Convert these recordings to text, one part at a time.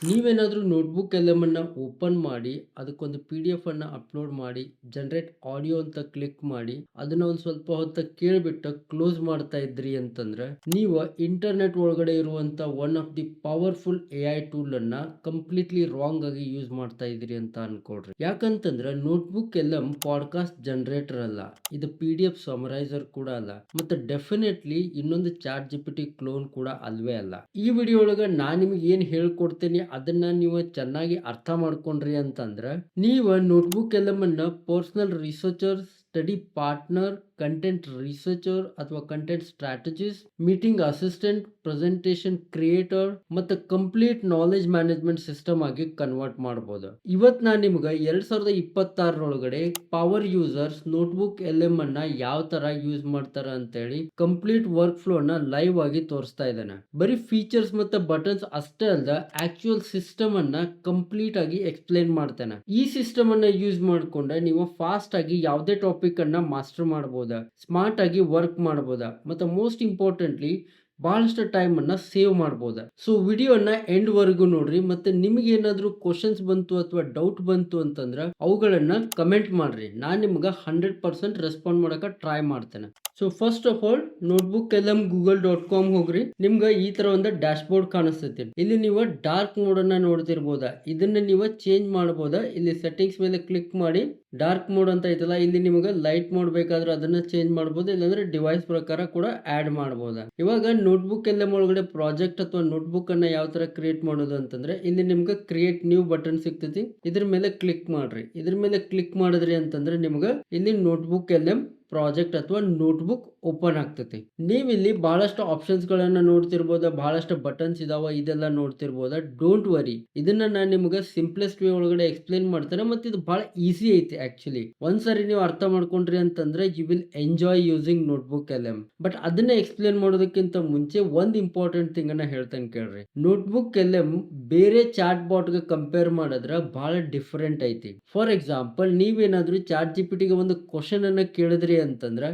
ನೀವೇನಾದರೂ notebook ಎಲ್ಲಮನ್ನ open ಮಾಡಿ ಅದಕ್ಕೊಂದು ಪಿ ಡಿ ಎಫ್ ಅನ್ನ ಅಪ್ಲೋಡ್ ಮಾಡಿ ಜನರೇಟ್ ಆಡಿಯೋ ಅಂತ ಕ್ಲಿಕ್ ಮಾಡಿ ಅದನ್ನ ಒಂದು ಸ್ವಲ್ಪ ಹೊತ್ತ ಕೇಳಿಬಿಟ್ಟು ಕ್ಲೋಸ್ ಮಾಡ್ತಾ ಇದ್ರಿ ಅಂತಂದ್ರೆ ನೀವು ಇಂಟರ್ನೆಟ್ ಒಳಗಡೆ ಇರುವಂತ one of the powerful A I tool ಅನ್ನ ಕಂಪ್ಲೀಟ್ಲಿ ರಾಂಗ್ ಆಗಿ ಯೂಸ್ ಮಾಡ್ತಾ ಇದ್ರಿ ಅಂತ ಅನ್ಕೊಳ್ರಿ. ಯಾಕಂತಂದ್ರೆ ನೋಟ್ಬುಕ್ ಎಲ್ಲ ಪಾಡ್ಕಾಸ್ಟ್ ಜನರೇಟರ್ ಅಲ್ಲ, ಇದು ಪಿ ಡಿ ಎಫ್ ಸಮರೈಸರ್ ಕೂಡ ಅಲ್ಲ, ಮತ್ತೆ ಡೆಫಿನೆಟ್ಲಿ ಇನ್ನೊಂದು chat G P T clone ಕೂಡ ಅಲ್ವೇ ಅಲ್ಲ. ಈ ವಿಡಿಯೋ ಒಳಗ ನಾನ್ ನಿಮಗೆ ಏನ್ ಹೇಳ್ಕೊಡ್ತೇನೆ ಅದನ್ನ ನೀವು ಚೆನ್ನಾಗಿ ಅರ್ಥ ಮಾಡ್ಕೊಂಡ್ರಿ ಅಂತಂದ್ರೆ ನೀವು ನೋಟ್ಬುಕ್ ಎಲ್ಲಮನ್ನ personal researcher, study partner, content researcher ಅಥವಾ content strategist, meeting assistant, presentation creator ಮತ್ತೆ ಕಂಪ್ಲೀಟ್ ನಾಲೆಜ್ ಮ್ಯಾನೇಜ್ಮೆಂಟ್ ಸಿಸ್ಟಮ್ ಆಗಿ ಕನ್ವರ್ಟ್ ಮಾಡಬಹುದು. ಇವತ್ತು ನಾನು ನಿಮ್ಗೆ 2026 power users notebook L M ಅನ್ನ ಯಾವ ತರ ಯೂಸ್ ಮಾಡ್ತಾರ ಅಂತೇಳಿ ಕಂಪ್ಲೀಟ್ ವರ್ಕ್ ಫ್ಲೋ ನ ಲೈವ್ ಆಗಿ ತೋರಿಸ್ತಾ ಇದ್ದೇನೆ. ಬರೀ ಫೀಚರ್ಸ್ ಮತ್ತೆ ಬಟನ್ಸ್ ಅಷ್ಟೇ ಅಲ್ಲ, ಆಕ್ಚುಯಲ್ ಸಿಸ್ಟಮ್ ಅನ್ನ ಕಂಪ್ಲೀಟ್ ಆಗಿ ಎಕ್ಸ್ಪ್ಲೇನ್ ಮಾಡ್ತೇನೆ. ಈ ಸಿಸ್ಟಮ್ ಅನ್ನ ಯೂಸ್ ಮಾಡ್ಕೊಂಡ್ರೆ ನೀವು ಫಾಸ್ಟ್ ಆಗಿ ಯಾವುದೇ ಟಾಪಿಕ್ ಅನ್ನ ಮಾಸ್ಟರ್ ಮಾಡಬಹುದು, ಸ್ಮಾರ್ಟ್ ಆಗಿ ವರ್ಕ್ ಮಾಡಬಹುದಾ, ಮತ್ತೆ ಮೋಸ್ಟ್ ಇಂಪಾರ್ಟೆಂಟ್ಲಿ ಬಹಳಷ್ಟು ಟೈಮ್ ಅನ್ನ ಸೇವ್ ಮಾಡಬಹುದು. ಸೊ ವಿಡಿಯೋನ ಎಂಡ್ ವರೆಗೂ ನೋಡ್ರಿ. ಮತ್ತೆ ನಿಮಗೆ ಏನಾದ್ರೂ ಕ್ವಶನ್ಸ್ ಬಂತು ಅಥವಾ ಡೌಟ್ ಬಂತು ಅಂತಂದ್ರೆ ಅವುಗಳನ್ನ ಕಮೆಂಟ್ ಮಾಡ್ರಿ, ನಾನು ನಿಮ್ಗೆ 100% ರೆಸ್ಪಾಂಡ್ ಮಾಡಕ ಟ್ರೈ ಮಾಡ್ತೇನೆ. So first of all notebook LM google.com ಹೋಗ್ರಿ. ನಿಮ್ಗೆ ಈ ತರ ಒಂದು ಡ್ಯಾಶ್ ಬೋರ್ಡ್ ಕಾಣಿಸ್ತೈತಿ. ಇಲ್ಲಿ ನೀವು ಡಾರ್ಕ್ ಮೋಡ್ ಅನ್ನ ನೋಡ್ತಿರ್ಬೋದಾ, ಇದನ್ನ ನೀವು ಚೇಂಜ್ ಮಾಡಬಹುದಾ. ಇಲ್ಲಿ ಸೆಟ್ಟಿಂಗ್ಸ್ ಮೇಲೆ ಕ್ಲಿಕ್ ಮಾಡಿ ಡಾರ್ಕ್ ಮೋಡ್ ಅಂತ ಐತಲ್ಲ, ಇಲ್ಲಿ ನಿಮಗೆ ಲೈಟ್ ಮೋಡ್ ಬೇಕಾದ್ರೆ ಅದನ್ನ ಚೇಂಜ್ ಮಾಡಬಹುದು, ಇಲ್ಲಾಂದ್ರೆ ಡಿವೈಸ್ ಪ್ರಕಾರ ಕೂಡ ಆಡ್ ಮಾಡಬಹುದು. ಇವಾಗ ನೋಟ್ಬುಕ್ ಎಲ್ಎಂ ಒಳಗಡೆ ಪ್ರಾಜೆಕ್ಟ್ ಅಥವಾ ನೋಟ್ಬುಕ್ ಅನ್ನ ಯಾವ ತರ ಕ್ರಿಯೇಟ್ ಮಾಡೋದು ಅಂತಂದ್ರೆ ಇಲ್ಲಿ ನಿಮ್ಗೆ ಕ್ರಿಯೇಟ್ ನ್ಯೂ ಬಟನ್ ಸಿಗ್ತೈತಿ. ಇದ್ರ ಮೇಲೆ ಕ್ಲಿಕ್ ಮಾಡ್ರಿ. ಇದ್ರ ಮೇಲೆ ಕ್ಲಿಕ್ ಮಾಡಿದ್ರಿ ಅಂತಂದ್ರೆ ನಿಮ್ಗೆ ಇಲ್ಲಿ ನೋಟ್ಬುಕ್ ಎಲ್ಎಂ ಪ್ರಾಜೆಕ್ಟ್ ಅಥವಾ ನೋಟ್ಬುಕ್ ಓಪನ್ ಆಗ್ತೈತಿ. ನೀವಿಲ್ಲಿ ಬಹಳಷ್ಟು ಆಪ್ಷನ್ಸ್ ಗಳನ್ನ ನೋಡ್ತಿರ್ಬೋದ, ಬಹಳಷ್ಟು ಬಟನ್ಸ್ ಇದಾವ, ಇದೆಲ್ಲ ನೋಡ್ತಿರ್ಬೋದ. ಡೋಂಟ್ ವರಿ, ಇದನ್ನ ನಾನು ನಿಮ್ಗೆ ಸಿಂಪ್ಲೆಸ್ಟ್ ವೇ ಒಳಗಡೆ ಎಕ್ಸ್ಪ್ಲೇನ್ ಮಾಡ್ತೇನೆ. ಮತ್ತೆ ಇದು ಬಹಳ ಈಸಿ ಐತಿ. ಆಕ್ಚುಲಿ ಒಂದ್ಸರಿ ನೀವು ಅರ್ಥ ಮಾಡ್ಕೊಂಡ್ರಿ ಅಂತಂದ್ರೆ you will enjoy using notebook LM. But ಅದನ್ನ ಎಕ್ಸ್ಪ್ಲೇನ್ ಮಾಡೋದಕ್ಕಿಂತ ಮುಂಚೆ ಒಂದ್ ಇಂಪಾರ್ಟೆಂಟ್ ಥಿಂಗ್ ಅನ್ನ ಹೇಳ್ತೇನೆ ಕೇಳ್ರಿ. ನೋಟ್ಬುಕ್ ಎಲ್ಎಂ ಬೇರೆ ಚಾಟ್ ಬಾಟ್ ಗೆ ಕಂಪೇರ್ ಮಾಡಿದ್ರೆ ಬಹಳ ಡಿಫರೆಂಟ್ ಐತಿ. ಫಾರ್ ಎಕ್ಸಾಂಪಲ್, ನೀವೇನಾದ್ರೂ ಚಾಟ್ ಜಿ ಪಿ ಟಿಗೆ ಒಂದು ಕ್ವಶನ್ ಅನ್ನ ಕೇಳಿದ್ರಿ ಅಂತಂದ್ರೆ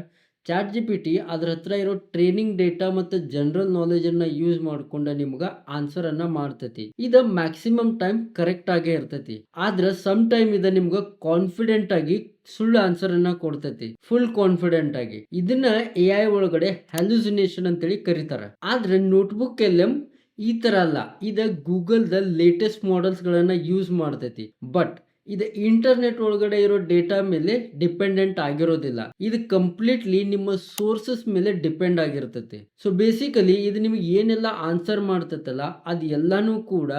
ಚಾಟ್ ಜಿ ಪಿ ಟಿ ಅದ್ರ ಹತ್ರ ಇರೋ ಟ್ರೈನಿಂಗ್ ಡೇಟಾ ಮತ್ತು ಜನರಲ್ ನಾಲೆಜ್ ಅನ್ನ ಯೂಸ್ ಮಾಡ್ಕೊಂಡ ನಿಮ್ಗೆ ಆನ್ಸರ್ ಅನ್ನ ಮಾಡ್ತೈತಿ. ಇದು ಮ್ಯಾಕ್ಸಿಮಮ್ ಟೈಮ್ ಕರೆಕ್ಟ್ ಆಗೇ ಇರ್ತೈತಿ. ಆದ್ರೆ ಸಮ್ ಟೈಮ್ ಇದು ನಿಮ್ಗೆ ಕಾನ್ಫಿಡೆಂಟ್ ಆಗಿ ಸುಳ್ಳು ಆನ್ಸರ್ ಅನ್ನ ಕೊಡ್ತೈತಿ, ಫುಲ್ ಕಾನ್ಫಿಡೆಂಟ್ ಆಗಿ. ಇದನ್ನ ಎ ಐ ಒಳಗಡೆ ಹ್ಯಾಲುಸಿನೇಷನ್ ಅಂತೇಳಿ ಕರೀತಾರ. ಆದ್ರೆ ನೋಟ್ಬುಕ್ ಎಲ್ಎಂ ಈ ತರ ಅಲ್ಲ, ಇದು ಗೂಗಲ್ ದ ಲೇಟೆಸ್ಟ್ ಮಾಡೆಲ್ಸ್ ಗಳನ್ನ ಯೂಸ್ ಮಾಡ್ತೈತಿ. ಬಟ್ ಇದು ಇಂಟರ್ನೆಟ್ ಒಳಗಡೆ ಇರೋ ಡೇಟಾ ಮೇಲೆ ಡಿಪೆಂಡೆಂಟ್ ಆಗಿರೋದಿಲ್ಲ. ಇದು ಕಂಪ್ಲೀಟ್ಲಿ ನಿಮ್ಮ ಸೋರ್ಸಸ್ ಮೇಲೆ ಡಿಪೆಂಡ್ ಆಗಿರ್ತೈತಿ. ಸೊ ಬೇಸಿಕಲಿ ಇದು ನಿಮಗೆ ಏನೆಲ್ಲ ಆನ್ಸರ್ ಮಾಡ್ತೈತಲ್ಲ ಅದು ಎಲ್ಲಾನು ಕೂಡ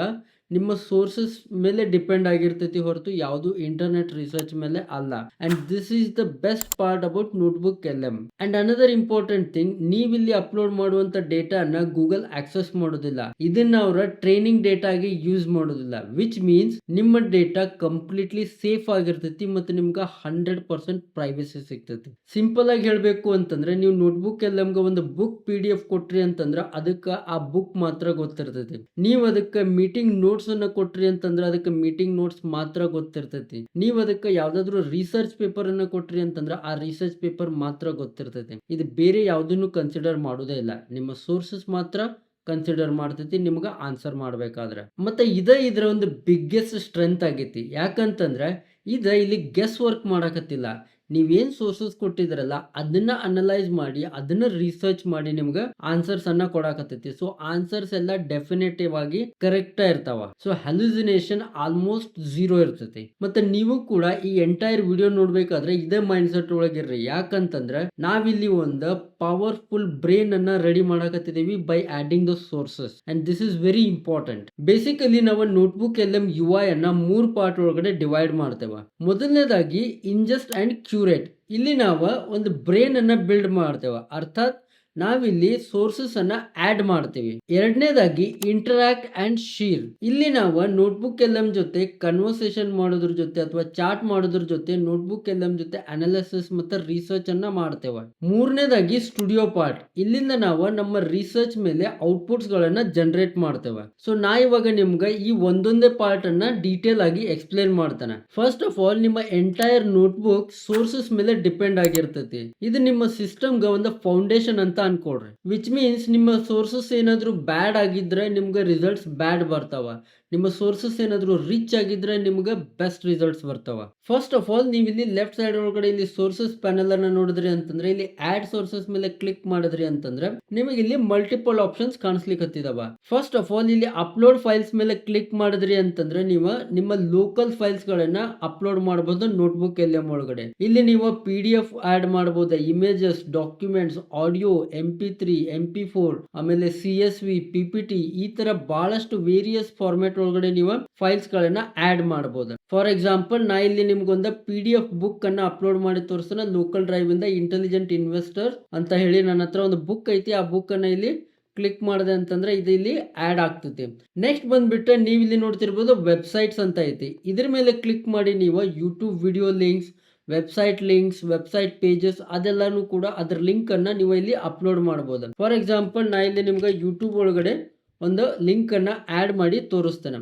ನಿಮ್ಮ ಸೋರ್ಸಸ್ ಮೇಲೆ ಡಿಪೆಂಡ್ ಆಗಿರ್ತೈತಿ ಹೊರತು ಯಾವುದು ಇಂಟರ್ನೆಟ್ ರಿಸರ್ಚ್ ಮೇಲೆ ಅಲ್ಲ. And this is the best part about notebook LM. And another important thing, ನೀವಿಲ್ಲಿ ಅಪ್ಲೋಡ್ ಮಾಡುವಂತ ಡೇಟಾ ಅನ್ನ ಗೂಗಲ್ ಆಕ್ಸೆಸ್ ಮಾಡೋದಿಲ್ಲ. ಇದನ್ನ ಅವರ ಟ್ರೈನಿಂಗ್ ಡೇಟಾ ಆಗಿ ಯೂಸ್ ಮಾಡೋದಿಲ್ಲ. ವಿಚ್ ಮೀನ್ಸ್ ನಿಮ್ಮ ಡೇಟಾ ಕಂಪ್ಲೀಟ್ಲಿ ಸೇಫ್ ಆಗಿರ್ತೈತಿ ಮತ್ತು ನಿಮ್ಗೆ 100% ಪ್ರೈವಸಿ ಸಿಗ್ತೈತಿ. ಸಿಂಪಲ್ ಆಗಿ ಹೇಳ್ಬೇಕು ಅಂತಂದ್ರೆ ನೀವು ನೋಟ್ಬುಕ್ ಎಲ್ಎಂಗೆ ಒಂದು ಬುಕ್ ಪಿ ಡಿ ಎಫ್ ಕೊಟ್ರಿ ಅಂತಂದ್ರೆ ಅದಕ್ಕೆ ಆ ಬುಕ್ ಮಾತ್ರ ಗೊತ್ತಿರ್ತೈತಿ. ನೀವು ಅದಕ್ಕೆ ಮೀಟಿಂಗ್ ನೋಟ್ಸ್ ಅನ್ನ ಕೊಟ್ರಿ ಅಂತಂದ್ರೆ ಅದಕ್ಕೆ ಮೀಟಿಂಗ್ ನೋಟ್ಸ್ ಮಾತ್ರ ಗೊತ್ತಿರ್ತೈತಿ. ನೀವು ಅದಕ್ಕೆ ಯಾವ್ದಾದ್ರು ರಿಸರ್ಚ್ ಪೇಪರ್ ಅನ್ನ ಕೊಟ್ರಿ ಅಂತಂದ್ರೆ ಆ ರಿಸರ್ಚ್ ಪೇಪರ್ ಮಾತ್ರ ಗೊತ್ತಿರ್ತೈತಿ. ಇದು ಬೇರೆ ಯಾವ್ದನ್ನು ಕನ್ಸಿಡರ್ ಮಾಡೋದೇ ಇಲ್ಲ, ನಿಮ್ಮ ಸೋರ್ಸಸ್ ಮಾತ್ರ ಕನ್ಸಿಡರ್ ಮಾಡ್ತೈತಿ ನಿಮ್ಗೆ ಆನ್ಸರ್ ಮಾಡ್ಬೇಕಾದ್ರೆ. ಮತ್ತೆ ಇದರ ಒಂದು ಬಿಗ್ಗೆಸ್ಟ್ ಸ್ಟ್ರೆಂತ್ ಆಗೈತಿ. ಯಾಕಂತಂದ್ರೆ ಇಲ್ಲಿ ಗೆಸ್ ವರ್ಕ್ ಮಾಡಕತ್ತಿಲ್ಲ. ನೀವೇನ್ ಸೋರ್ಸಸ್ ಕೊಟ್ಟಿದ್ರಲ್ಲ ಅದನ್ನ ಅನಲೈಸ್ ಮಾಡಿ ಅದನ್ನ ರಿಸರ್ಚ್ ಮಾಡಿ ನಿಮ್ಗೆ ಆನ್ಸರ್ಸ್ ಅನ್ನ ಕೊಡಾಕತ್ತೈತಿ. ಸೊ ಆನ್ಸರ್ಸ್ ಎಲ್ಲ ಡೆಫಿನೇಟಿವ್ ಆಗಿ ಕರೆಕ್ಟ್ ಇರ್ತಾವ. ಸೊ ಹ್ಯಾಲುಸಿನೇಷನ್ ಆಲ್ಮೋಸ್ಟ್ ಝೀರೋ ಇರ್ತೈತಿ. ಮತ್ತೆ ನೀವು ಕೂಡ ಈ ಎಂಟೈರ್ ವಿಡಿಯೋ ನೋಡ್ಬೇಕಾದ್ರೆ ಇದೇ ಮೈಂಡ್ ಸೆಟ್ ಒಳಗಿರ್ರಿ. ಯಾಕಂತಂದ್ರೆ ನಾವಿಲ್ಲಿ ಒಂದು ಪವರ್ಫುಲ್ ಬ್ರೈನ್ ಅನ್ನ ರೆಡಿ ಮಾಡಕತ್ತಿದೀವಿ by adding the sources. And this is very important. Basically ನಾವು ನೋಟ್ಬುಕ್ ಎಲ್ಎಂ ಯು ಐ ಅನ್ನ 3 ಪಾರ್ಟ್ ಒಳಗಡೆ ಡಿವೈಡ್ ಮಾಡ್ತೇವೆ. ಮೊದಲನೇದಾಗಿ ಇಂಜೆಸ್ಟ್ ಅಂಡ್ ಕ್ಯೂರೇಟ್. ಇಲ್ಲಿ ನಾವು ಒಂದು ಬ್ರೈನ್ ಅನ್ನ ಬಿಲ್ಡ್ ಮಾಡ್ತೇವೆ, ಅರ್ಥಾತ್ ನಾವಿಲ್ಲಿ ಸೋರ್ಸಸ್ ಅನ್ನ ಆಡ್ ಮಾಡ್ತೀವಿ. ಎರಡನೇದಾಗಿ ಇಂಟರಾಕ್ಟ್ ಅಂಡ್ ಶೇರ್. ಇಲ್ಲಿ ನಾವು ನೋಟ್ಬುಕ್ ಎಲ್ಎಂ ಜೊತೆ ಕನ್ವರ್ಸೇಷನ್ ಮಾಡೋದ್ರ ಜೊತೆ ಅಥವಾ ಚಾಟ್ ಮಾಡೋದ್ರ ಜೊತೆ ನೋಟ್ಬುಕ್ ಎಲ್ಎಂ ಜೊತೆ ಅನಾಲಿಸಿಸ್ ಮತ್ತೆ ರಿಸರ್ಚ್ ಅನ್ನ ಮಾಡ್ತೇವೆ. ಮೂರನೇದಾಗಿ ಸ್ಟುಡಿಯೋ ಪಾರ್ಟ್. ಇಲ್ಲಿಂದ ನಾವು ನಮ್ಮ ರಿಸರ್ಚ್ ಮೇಲೆ ಔಟ್ಪುಟ್ಸ್ ಗಳನ್ನ ಜನರೇಟ್ ಮಾಡ್ತೇವೆ. ಸೊ ನಾ ಇವಾಗ ನಿಮ್ಗೆ ಈ ಒಂದೊಂದೇ ಪಾರ್ಟ್ ಅನ್ನ ಡೀಟೇಲ್ ಆಗಿ ಎಕ್ಸ್ಪ್ಲೇನ್ ಮಾಡ್ತಾನೆ. ಫಸ್ಟ್ ಆಫ್ ಆಲ್, ನಿಮ್ಮ ಎಂಟೈರ್ ನೋಟ್ಬುಕ್ ಸೋರ್ಸಸ್ ಮೇಲೆ ಡಿಪೆಂಡ್ ಆಗಿರ್ತೈತಿ. ಇದು ನಿಮ್ಮ ಸಿಸ್ಟಮ್ ಗೆ ಒಂದು ಫೌಂಡೇಶನ್ ಅಂತ ಅನ್ಕೊಡ್ರಿ. ವಿಚ್ ಮೀನ್ಸ್ ನಿಮ್ಮ ಸೋರ್ಸಸ್ ಏನಾದ್ರು ಬ್ಯಾಡ್ ಆಗಿದ್ರೆ ನಿಮ್ಗೆ ರಿಸಲ್ಟ್ಸ್ ಬ್ಯಾಡ್ ಬರ್ತಾವ. ನಿಮ್ಮ ಸೋರ್ಸಸ್ ಏನಾದರೂ ರಿಚ್ ಆಗಿದ್ರೆ ನಿಮ್ಗೆ ಬೆಸ್ಟ್ ರಿಸಲ್ಟ್ಸ್ ಬರ್ತಾವ. ಫಸ್ಟ್ ಆಫ್ ಆಲ್ ನೀವು ಇಲ್ಲಿ ಲೆಫ್ಟ್ ಸೈಡ್ ಒಳಗಡೆ ಇಲ್ಲಿ ಸೋರ್ಸಸ್ ಪ್ಯಾನಲ್ ಅನ್ನ ನೋಡಿದ್ರಿ ಅಂತಂದ್ರೆ ಇಲ್ಲಿ ಆಡ್ ಸೋರ್ಸಸ್ ಮೇಲೆ ಕ್ಲಿಕ್ ಮಾಡಿದ್ರಿ ಅಂತಂದ್ರೆ ನಿಮಗೆ ಇಲ್ಲಿ ಮಲ್ಟಿಪಲ್ ಆಪ್ಷನ್ಸ್ ಕಾಣಿಸ್ಲಿಕ್ಕೆ ಹತ್ತಿದಾವ. ಫಸ್ಟ್ ಆಫ್ ಆಲ್ ಇಲ್ಲಿ ಅಪ್ಲೋಡ್ ಫೈಲ್ಸ್ ಮೇಲೆ ಕ್ಲಿಕ್ ಮಾಡಿದ್ರಿ ಅಂತಂದ್ರೆ ನೀವು ನಿಮ್ಮ ಲೋಕಲ್ ಫೈಲ್ಸ್ ಗಳನ್ನ ಅಪ್ಲೋಡ್ ಮಾಡಬಹುದು ನೋಟ್ಬುಕ್ LM ಒಳಗಡೆ. ಇಲ್ಲಿ ನೀವು PDF ಆಡ್ ಮಾಡಬಹುದು, images, documents, audio, MP3, MP4, ಆಮೇಲೆ CSV, PPT ಈ ತರ ಬಹಳಷ್ಟು ವೇರಿಯಸ್ ಫಾರ್ಮ್ಯಾಟ್ ಒಳಗಡೆ ನೀವು ಫೈಲ್ಸ್ ಗಳನ್ನ ಆಡ್ ಮಾಡಬಹುದು. ಫಾರ್ ಎಕ್ಸಾಂಪಲ್ ನಾ ಇಲ್ಲಿ ನಿಮ್ಗೊಂದು PDF ಬುಕ್ ಅನ್ನ ಅಪ್ಲೋಡ್ ಮಾಡಿ ತೋರಿಸ್ತಾನೆ. ಲೋಕಲ್ ಡ್ರೈವ್ ಇಂದ ಇಂಟೆಲಿಜೆಂಟ್ ಇನ್ವೆಸ್ಟರ್ ಅಂತ ಹೇಳಿ ನನ್ನ ಹತ್ರ ಒಂದು ಬುಕ್ ಐತಿ. ಆ ಬುಕ್ ಅನ್ನ ಇಲ್ಲಿ ಕ್ಲಿಕ್ ಮಾಡಿದೆ ಅಂತಂದ್ರೆ ಇದು ಇಲ್ಲಿ ಆಡ್ ಆಗ್ತೈತಿ. ನೆಕ್ಸ್ಟ್ ಬಂದ್ಬಿಟ್ರೆ ನೀವು ಇಲ್ಲಿ ನೋಡ್ತಿರ್ಬೋದು ವೆಬ್ಸೈಟ್ಸ್ ಅಂತ ಐತಿ. ಇದ್ರ ಮೇಲೆ ಕ್ಲಿಕ್ ಮಾಡಿ ನೀವು YouTube video links, website pages ಅದೆಲ್ಲಾನು ಕೂಡ ಅದ್ರ ಲಿಂಕ್ ಅನ್ನ ನೀವು ಇಲ್ಲಿ ಅಪ್ಲೋಡ್ ಮಾಡಬಹುದು. ಫಾರ್ ಎಕ್ಸಾಂಪಲ್ ನಾ ಇಲ್ಲಿ ನಿಮ್ಗೆ ಯೂಟ್ಯೂಬ್ ಒಳಗಡೆ ಒಂದು ಲಿಂಕ್ ಅನ್ನ ಆಡ್ ಮಾಡಿ ತೋರಿಸ್ತೇನೆ.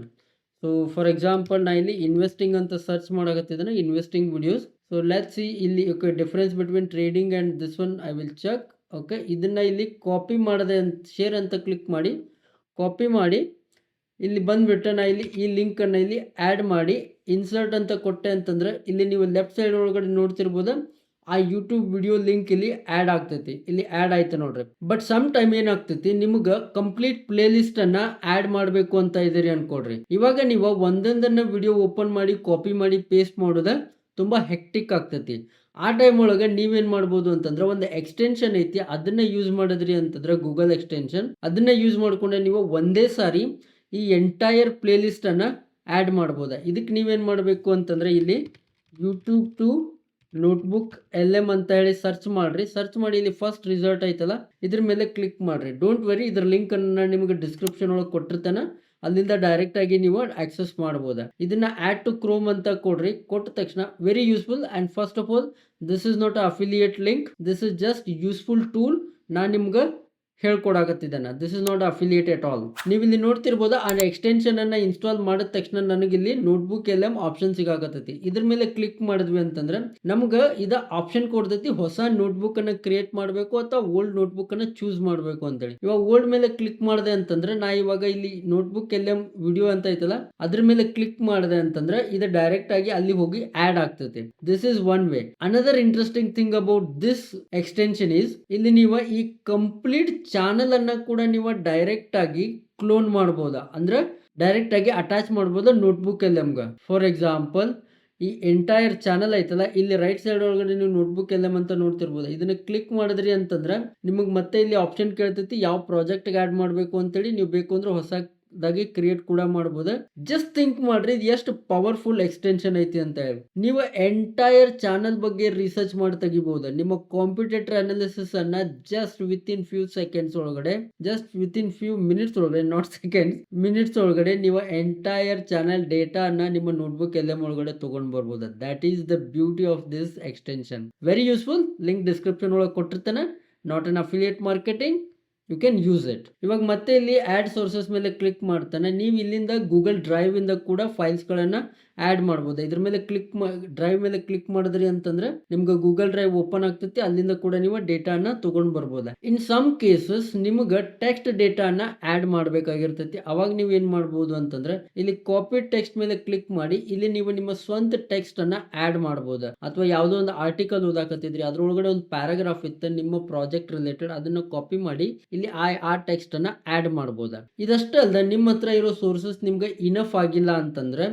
ಸೊ ಫಾರ್ ಎಕ್ಸಾಂಪಲ್ ನಾ ಇಲ್ಲಿ ಇನ್ವೆಸ್ಟಿಂಗ್ ಅಂತ ಸರ್ಚ್ ಮಾಡಕತ್ತಿದ್ದೇನೆ, investing videos. So let's see ಇಲ್ಲಿ difference between trading and this one I will check. Okay, ಇದನ್ನ ಇಲ್ಲಿ ಕಾಪಿ ಮಾಡದೆ ಶೇರ್ ಅಂತ ಕ್ಲಿಕ್ ಮಾಡಿ ಕಾಪಿ ಮಾಡಿ ಇಲ್ಲಿ ಬಂದ್ಬಿಟ್ಟು ನಾ ಇಲ್ಲಿ ಈ ಲಿಂಕ್ ಅನ್ನ ಇಲ್ಲಿ ಆಡ್ ಮಾಡಿ ಇನ್ಸರ್ಟ್ ಅಂತ ಕೊಟ್ಟೆ ಅಂತಂದ್ರೆ ಇಲ್ಲಿ ನೀವು ಲೆಫ್ಟ್ ಸೈಡ್ ಒಳಗಡೆ ನೋಡ್ತಿರ್ಬೋದು ಆ ಯೂಟ್ಯೂಬ್ ವಿಡಿಯೋ ಲಿಂಕ್ ಇಲ್ಲಿ ಆಡ್ ಆಗ್ತೈತಿ. ಇಲ್ಲಿ ಆಡ್ ಆಯ್ತು ನೋಡ್ರಿ. ಬಟ್ ಸಮ್ ಟೈಮ್ ಏನಾಗ್ತೈತಿ ನಿಮ್ಗೆ ಕಂಪ್ಲೀಟ್ ಪ್ಲೇ ಲಿಸ್ಟ್ ಅನ್ನ ಆಡ್ ಮಾಡಬೇಕು ಅಂತ ಇದೀರಿ ಅನ್ಕೊಡ್ರಿ. ಇವಾಗ ನೀವು ಒಂದೊಂದನ್ನ ವಿಡಿಯೋ ಓಪನ್ ಮಾಡಿ ಕಾಪಿ ಮಾಡಿ ಪೇಸ್ಟ್ ಮಾಡೋದ ತುಂಬಾ ಹೆಕ್ಟಿಕ್ ಆಗ್ತೈತಿ. ಆ ಟೈಮ್ ಒಳಗೆ ನೀವೇನ್ ಮಾಡ್ಬೋದು ಅಂತಂದ್ರೆ ಒಂದು ಎಕ್ಸ್ಟೆನ್ಷನ್ ಐತಿ, ಅದನ್ನ ಯೂಸ್ ಮಾಡಿದ್ರಿ ಅಂತಂದ್ರೆ ಗೂಗಲ್ ಎಕ್ಸ್ಟೆನ್ಷನ್, ಅದನ್ನ ಯೂಸ್ ಮಾಡ್ಕೊಂಡೆ ನೀವು ಒಂದೇ ಸಾರಿ ಈ ಎಂಟೈರ್ ಪ್ಲೇ ಲಿಸ್ಟ್ ಅನ್ನ ಆಡ್ ಮಾಡ್ಬೋದ. ಇದಕ್ಕೆ ನೀವೇನ್ ಮಾಡಬೇಕು ಅಂತಂದ್ರೆ ಇಲ್ಲಿ ಯೂಟ್ಯೂಬ್ ಟು ನೋಟ್ಬುಕ್ LM ಅಂತ ಹೇಳಿ ಸರ್ಚ್ ಮಾಡ್ರಿ. ಸರ್ಚ್ ಮಾಡಿ ಇಲ್ಲಿ ಫಸ್ಟ್ ರಿಸಲ್ಟ್ ಐತಲ್ಲ ಇದ್ರ ಮೇಲೆ ಕ್ಲಿಕ್ ಮಾಡ್ರಿ. ಡೋಂಟ್ ವರಿ, ಇದ್ರ ಲಿಂಕ್ ಅನ್ನ ನಿಮಗೆ ಡಿಸ್ಕ್ರಿಪ್ಷನ್ ಒಳಗೆ ಕೊಟ್ಟಿರ್ತಾನೆ, ಅಲ್ಲಿಂದ ಡೈರೆಕ್ಟ್ ಆಗಿ ನೀವು ಆಕ್ಸೆಸ್ ಮಾಡಬಹುದು. ಇದನ್ನ ಆಡ್ ಟು ಕ್ರೋಮ್ ಅಂತ ಕೊಡ್ರಿ. ಕೊಟ್ಟ ತಕ್ಷಣ very useful. And first of all this is not affiliate link, this is just useful tool. ನಾನು ನಿಮ್ಗೆ ಹೇಳ್ಕೊಡಾಕತ್ತಿದ್ದಾನೆ. This is not affiliate at all. ನೀವು ಇಲ್ಲಿ ನೋಡ್ತಿರ್ಬೋದು ಆ ಎಕ್ಸ್ಟೆನ್ಷನ್ ಅನ್ನ ಇನ್ಸ್ಟಾಲ್ ಮಾಡಿದ ತಕ್ಷಣ ನನಗಿಲ್ಲಿ ನೋಟ್ಬುಕ್ LM ಆಪ್ಷನ್ ಸಿಗಾಕತ್ತೈತಿ. ಇದ್ರ ಮೇಲೆ ಕ್ಲಿಕ್ ಮಾಡಿದ್ವಿ ಅಂತಂದ್ರೆ ನಮ್ಗೆ ಇದ ಆಪ್ಷನ್ ಕೊಡ್ತೈತಿ ಹೊಸ ನೋಟ್ಬುಕ್ ಅನ್ನ ಕ್ರಿಯೇಟ್ ಮಾಡಬೇಕು ಅಥವಾ ಓಲ್ಡ್ ನೋಟ್ಬುಕ್ ಅನ್ನ ಚೂಸ್ ಮಾಡಬೇಕು ಅಂತೇಳಿ. ಇವಾಗ ಓಲ್ಡ್ ಮೇಲೆ ಕ್ಲಿಕ್ ಮಾಡಿದೆ ಅಂತಂದ್ರೆ ನಾ ಇವಾಗ ಇಲ್ಲಿ ನೋಟ್ಬುಕ್ LM ವಿಡಿಯೋ ಅಂತ ಐತಲ್ಲ ಅದ್ರ ಮೇಲೆ ಕ್ಲಿಕ್ ಮಾಡಿದೆ ಅಂತಂದ್ರೆ ಇದು ಡೈರೆಕ್ಟ್ ಆಗಿ ಅಲ್ಲಿ ಹೋಗಿ ಆಡ್ ಆಗ್ತೈತಿ. This is one way. Another interesting thing about this extension is ಇಲ್ಲಿ ನೀವು ಈ ಕಂಪ್ಲೀಟ್ ಚಾನಲ್ ಅನ್ನ ಕೂಡ ನೀವು ಡೈರೆಕ್ಟ್ ಆಗಿ ಕ್ಲೋನ್ ಮಾಡಬಹುದು. ಅಂದ್ರೆ ಡೈರೆಕ್ಟ್ ಆಗಿ ಅಟ್ಯಾಚ್ ಮಾಡಬಹುದು ನೋಟ್ಬುಕ್ LM ಗೆ. ಫಾರ್ ಎಕ್ಸಾಂಪಲ್ ಈ ಎಂಟೈರ್ ಚಾನಲ್ ಐತಲ್ಲ ಇಲ್ಲಿ ರೈಟ್ ಸೈಡ್ ಒಳಗಡೆ ನೀವು ನೋಟ್ಬುಕ್ LM ಅಂತ ನೋಡ್ತಿರ್ಬೋದು. ಇದನ್ನ ಕ್ಲಿಕ್ ಮಾಡಿದ್ರಿ ಅಂತಂದ್ರೆ ನಿಮಗೆ ಮತ್ತೆ ಇಲ್ಲಿ ಆಪ್ಷನ್ ಕೇಳ್ತೈತಿ ಯಾವ ಪ್ರಾಜೆಕ್ಟ್ ಆಡ್ ಮಾಡಬೇಕು ಅಂತೇಳಿ. ನೀವು ಬೇಕು ಅಂದ್ರೆ ಹೊಸದಾಗಿ ಕ್ರಿಯೇಟ್ ಕೂಡ ಮಾಡಬಹುದು. ಜಸ್ಟ್ ಥಿಂಕ್ ಮಾಡ್ರಿ ಇದು ಎಷ್ಟು ಪವರ್ಫುಲ್ ಎಕ್ಸ್ಟೆನ್ಷನ್ ಐತಿ ಅಂತ ಹೇಳಿ. ನೀವು ಎಂಟೈರ್ ಚಾನಲ್ ಬಗ್ಗೆ ರಿಸರ್ಚ್ ಮಾಡಿ ತೆಗಿಬಹುದು. ನಿಮ್ಮ ಕಾಂಪಿಟೇಟರ್ ಅನಾಲಿಸಿಸ್ ಅನ್ನ just within few seconds ಒಳಗಡೆ, just within few minutes ಒಳಗಡೆ, ನಾಟ್ ಸೆಕೆಂಡ್ಸ್, ಮಿನಿಟ್ಸ್ ಒಳಗಡೆ ನೀವು ಎಂಟೈರ್ ಚಾನಲ್ ಡೇಟಾ ಅನ್ನ ನಿಮ್ಮ ನೋಟ್ಬುಕ್ LM ಒಳಗಡೆ ತಗೊಂಡ್ ಬರ್ಬೋದು. That is the beauty of this extension. Very useful. Link description ಒಳಗೆ ಕೊಟ್ಟಿರ್ತಾನೆ. Not an affiliate marketing, you can use it. ಇವಾಗ ಮತ್ತೆ ಇಲ್ಲಿ ಆಡ್ ಸೋರ್ಸಸ್ ಮೇಲೆ ಕ್ಲಿಕ್ ಮಾಡ್ತಾನೆ. ನೀವು ಇಲ್ಲಿಂದ ಗೂಗಲ್ ಡ್ರೈವ್ ಇಂದ ಕೂಡ ಫೈಲ್ಸ್ ಗಳನ್ನ ಆಡ್ ಮಾಡಬಹುದು. ಇದ್ರ ಮೇಲೆ ಡ್ರೈವ್ ಮೇಲೆ ಕ್ಲಿಕ್ ಮಾಡಿದ್ರಿ ಅಂತಂದ್ರೆ ನಿಮ್ಗೆ ಗೂಗಲ್ ಡ್ರೈವ್ ಓಪನ್ ಆಗ್ತೈತಿ. ಅಲ್ಲಿಂದ ಕೂಡ ನೀವು ಡೇಟಾನ ತಗೊಂಡ್ ಬರ್ಬೋದು. ಇನ್ ಸಮ್ ಕೇಸಸ್ ನಿಮ್ಗೆ ಟೆಕ್ಸ್ಟ್ ಡೇಟಾನ ಆಡ್ ಮಾಡ್ಬೇಕಾಗಿರ್ತೈತಿ. ಅವಾಗ ನೀವು ಏನ್ ಮಾಡ್ಬೋದು ಅಂತಂದ್ರೆ ಇಲ್ಲಿ ಕಾಪಿ ಟೆಕ್ಸ್ಟ್ ಮೇಲೆ ಕ್ಲಿಕ್ ಮಾಡಿ ಇಲ್ಲಿ ನೀವು ನಿಮ್ಮ ಸ್ವಂತ ಟೆಕ್ಸ್ಟ್ ಅನ್ನ ಆಡ್ ಮಾಡಬಹುದು. ಅಥವಾ ಯಾವುದೋ ಒಂದು ಆರ್ಟಿಕಲ್ ಓದಾಕತ್ತಿದ್ರಿ ಅದ್ರೊಳಗಡೆ ಒಂದು ಪ್ಯಾರಾಗ್ರಾಫ್ ಇತ್ತು ನಿಮ್ಮ ಪ್ರಾಜೆಕ್ಟ್ ರಿಲೇಟೆಡ್, ಅದನ್ನ ಕಾಪಿ ಮಾಡಿ ಇಲ್ಲಿ ಆ ಟೆಕ್ಸ್ಟ್ ಅನ್ನ ಆಡ್ ಮಾಡಬಹುದು. ಇದಷ್ಟೇ ಅಲ್ಲದೆ ನಿಮ್ಮ ಹತ್ರ ಇರೋ ಸೋರ್ಸಸ್ ನಿಮ್ಗೆ ಇನಫ್ ಆಗಿಲ್ಲ ಅಂತಂದ್ರೆ